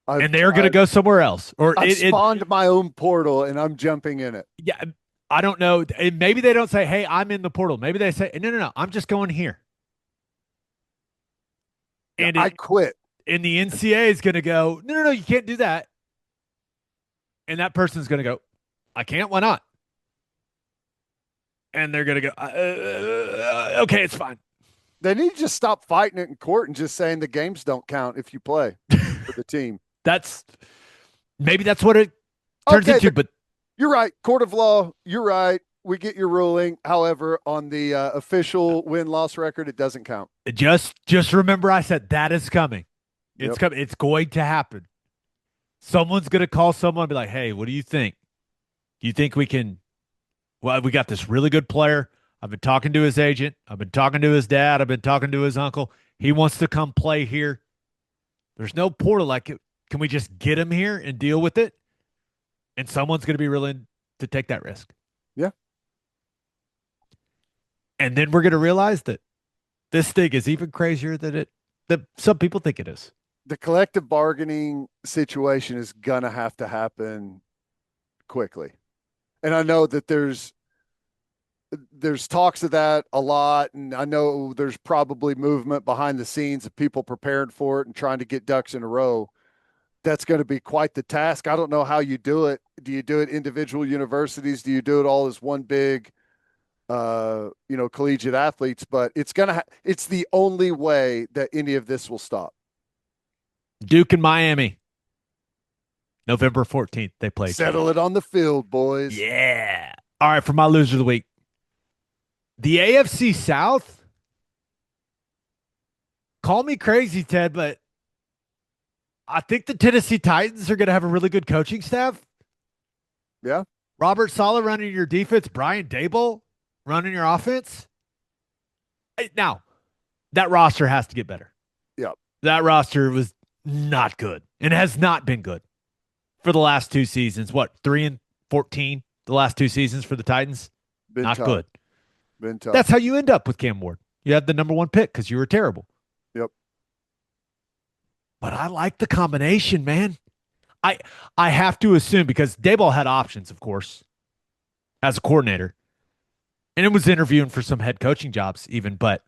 S1: And they're going to go somewhere else. Or
S2: I've spawned my own portal, and I'm jumping in it.
S1: Yeah, I don't know. Maybe they don't say, hey, I'm in the portal. Maybe they say, no, I'm just going here. And
S2: I quit.
S1: And the NCAA is going to go, no, you can't do that. And that person's going to go, I can't. Why not? And they're going to go, okay, it's fine.
S2: They need to just stop fighting it in court and just saying the games don't count if you play for the team.
S1: Maybe that's what it turns into. But
S2: you're right. Court of law. You're right. We get your ruling. However, on the official win-loss record, it doesn't count.
S1: Just remember, I said that is coming. It's coming. It's going to happen. Someone's going to call someone and be like, hey, what do you think? Do you think we can? Well, we got this really good player. I've been talking to his agent. I've been talking to his dad. I've been talking to his uncle. He wants to come play here. There's no portal. Can we just get him here and deal with it? And someone's going to be willing to take that risk.
S2: Yeah.
S1: And then we're going to realize that this thing is even crazier than some people think it is.
S2: The collective bargaining situation is going to have to happen quickly. And I know that there's talks of that a lot. And I know there's probably movement behind the scenes of people preparing for it and trying to get ducks in a row. That's going to be quite the task. I don't know how you do it. Do you do it individual universities? Do you do it all as one big, collegiate athletes? But it's it's the only way that any of this will stop.
S1: Duke and Miami. November 14th, they play.
S2: Settle it on the field, boys.
S1: Yeah. All right, for my loser of the week. The AFC South. Call me crazy, Ted, but I think the Tennessee Titans are going to have a really good coaching staff.
S2: Yeah.
S1: Robert Saleh running your defense, Brian Daboll running your offense. Now, that roster has to get better.
S2: Yeah.
S1: That roster was not good and has not been good for the last 2 seasons. 3-14 the last 2 seasons for the Titans? Not tough. Good.
S2: Been tough.
S1: That's how you end up with Cam Ward. You had the number 1 pick because you were terrible.
S2: Yep.
S1: But I like the combination, man. I have to assume because Daboll had options, of course, as a coordinator. And it was interviewing for some head coaching jobs even, but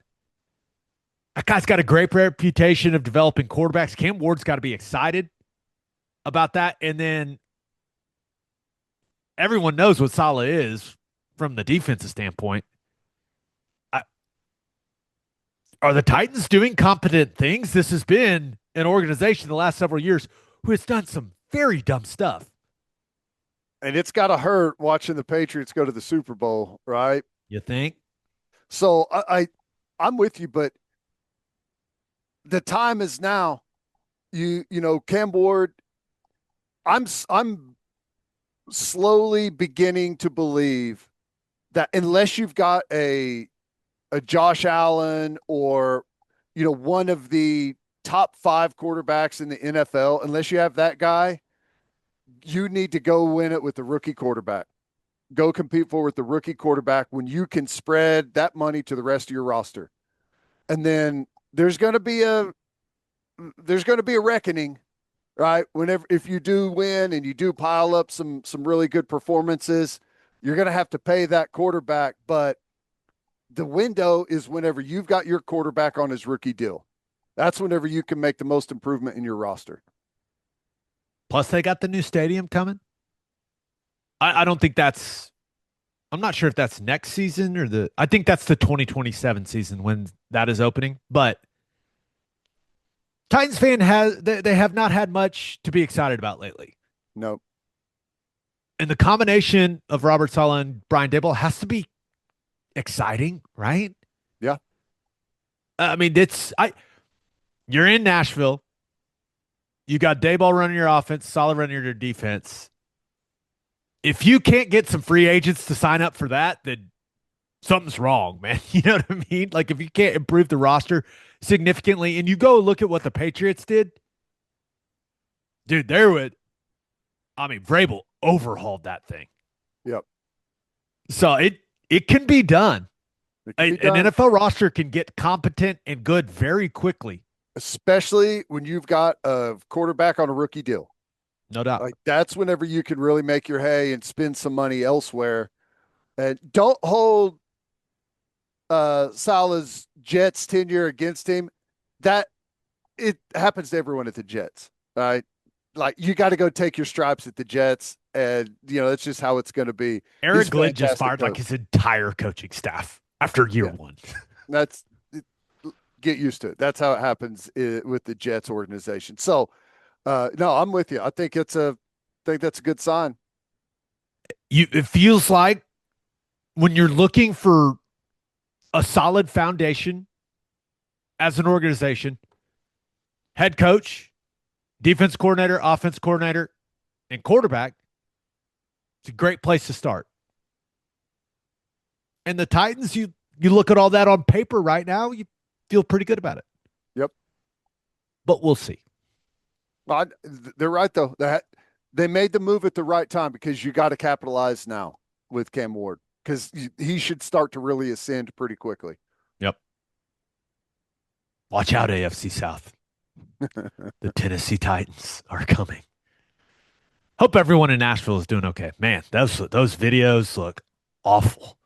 S1: that guy's got a great reputation of developing quarterbacks. Cam Ward's got to be excited about that. And then everyone knows what Saleh is from the defensive standpoint. Are the Titans doing competent things? This has been an organization the last several years who has done some very dumb stuff.
S2: And it's got to hurt watching the Patriots go to the Super Bowl, right?
S1: You think?
S2: So I'm with you, but the time is now. Cam Ward, I'm slowly beginning to believe that unless you've got a Josh Allen or one of the top 5 quarterbacks in the NFL, unless you have that guy, you need to go win it with the rookie quarterback. Go compete with the rookie quarterback when you can spread that money to the rest of your roster. And then there's going to be a reckoning right? If you do win and you do pile up some really good performances, you're going to have to pay that quarterback. But the window is whenever you've got your quarterback on his rookie deal. That's whenever you can make the most improvement in your roster.
S1: Plus, they got the new stadium coming. I don't think that's. I'm not sure if that's next season or I think that's the 2027 season when that is opening. But Titans fan they have not had much to be excited about lately.
S2: Nope.
S1: And the combination of Robert Saleh and Brian Daboll has to be exciting, right?
S2: Yeah.
S1: I mean, you're in Nashville. You got Daboll running your offense, Saleh running your defense. If you can't get some free agents to sign up for that, then something's wrong, man. You know what I mean? Like if you can't improve the roster significantly, and you go look at what the Patriots did, dude, Vrabel overhauled that thing.
S2: Yep.
S1: So it can be done.
S2: An
S1: NFL roster can get competent and good very quickly.
S2: Especially when you've got a quarterback on a rookie deal.
S1: No doubt.
S2: Like that's whenever you can really make your hay and spend some money elsewhere. And don't hold Saleh's Jets tenure against him. That it happens to everyone at the Jets, right? Like you got to go take your stripes at the Jets, and that's just how it's going to be.
S1: Eric Glenn just fired like his entire coaching staff after year one.
S2: Get used to it. That's how it happens with the Jets organization. So, no, I'm with you. I think that's a good sign.
S1: It feels like when you're looking for a solid foundation as an organization, head coach, defense coordinator, offense coordinator, and quarterback, it's a great place to start. And the Titans, you look at all that on paper right now, you feel pretty good about it.
S2: Yep.
S1: But we'll see.
S2: Well, they're right, though. They made the move at the right time because you got to capitalize now with Cam Ward because he should start to really ascend pretty quickly.
S1: Yep. Watch out, AFC South. The Tennessee Titans are coming. Hope everyone in Nashville is doing okay. Man, those videos look awful.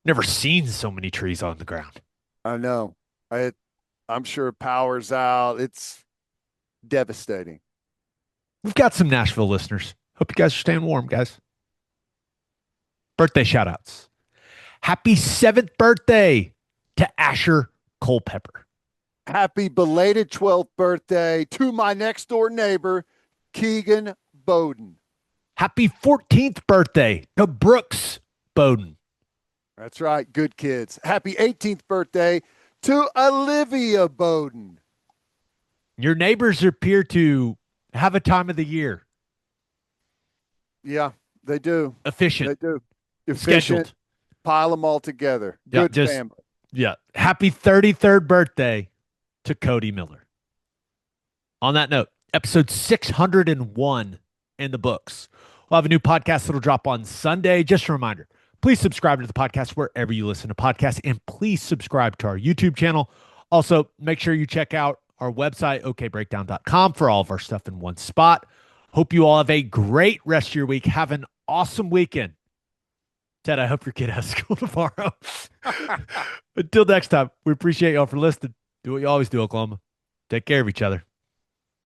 S1: Never seen so many trees on the ground.
S2: I know. I'm sure power's out. It's devastating.
S1: We've got some Nashville listeners. Hope you guys are staying warm, guys. Birthday shout outs. Happy 7th birthday to Asher Culpepper.
S2: Happy belated 12th birthday to my next door neighbor, Keegan Bowden.
S1: Happy 14th birthday to Brooks Bowden.
S2: That's right. Good kids. Happy 18th birthday to Olivia Bowden.
S1: Your neighbors appear to have a time of the year.
S2: Yeah, they do.
S1: Efficient.
S2: They do. Efficient.
S1: Scheduled.
S2: Pile them all together. Good family.
S1: Yeah. Happy 33rd birthday to Cody Miller. On that note, episode 601 in the books. We'll have a new podcast that'll drop on Sunday. Just a reminder, please subscribe to the podcast wherever you listen to podcasts, and please subscribe to our YouTube channel. Also, make sure you check out our website, okbreakdown.com, for all of our stuff in one spot. Hope you all have a great rest of your week. Have an awesome weekend. Ted, I hope your kid has school tomorrow. Until next time, we appreciate y'all for listening. Do what you always do, Oklahoma. Take care of each other.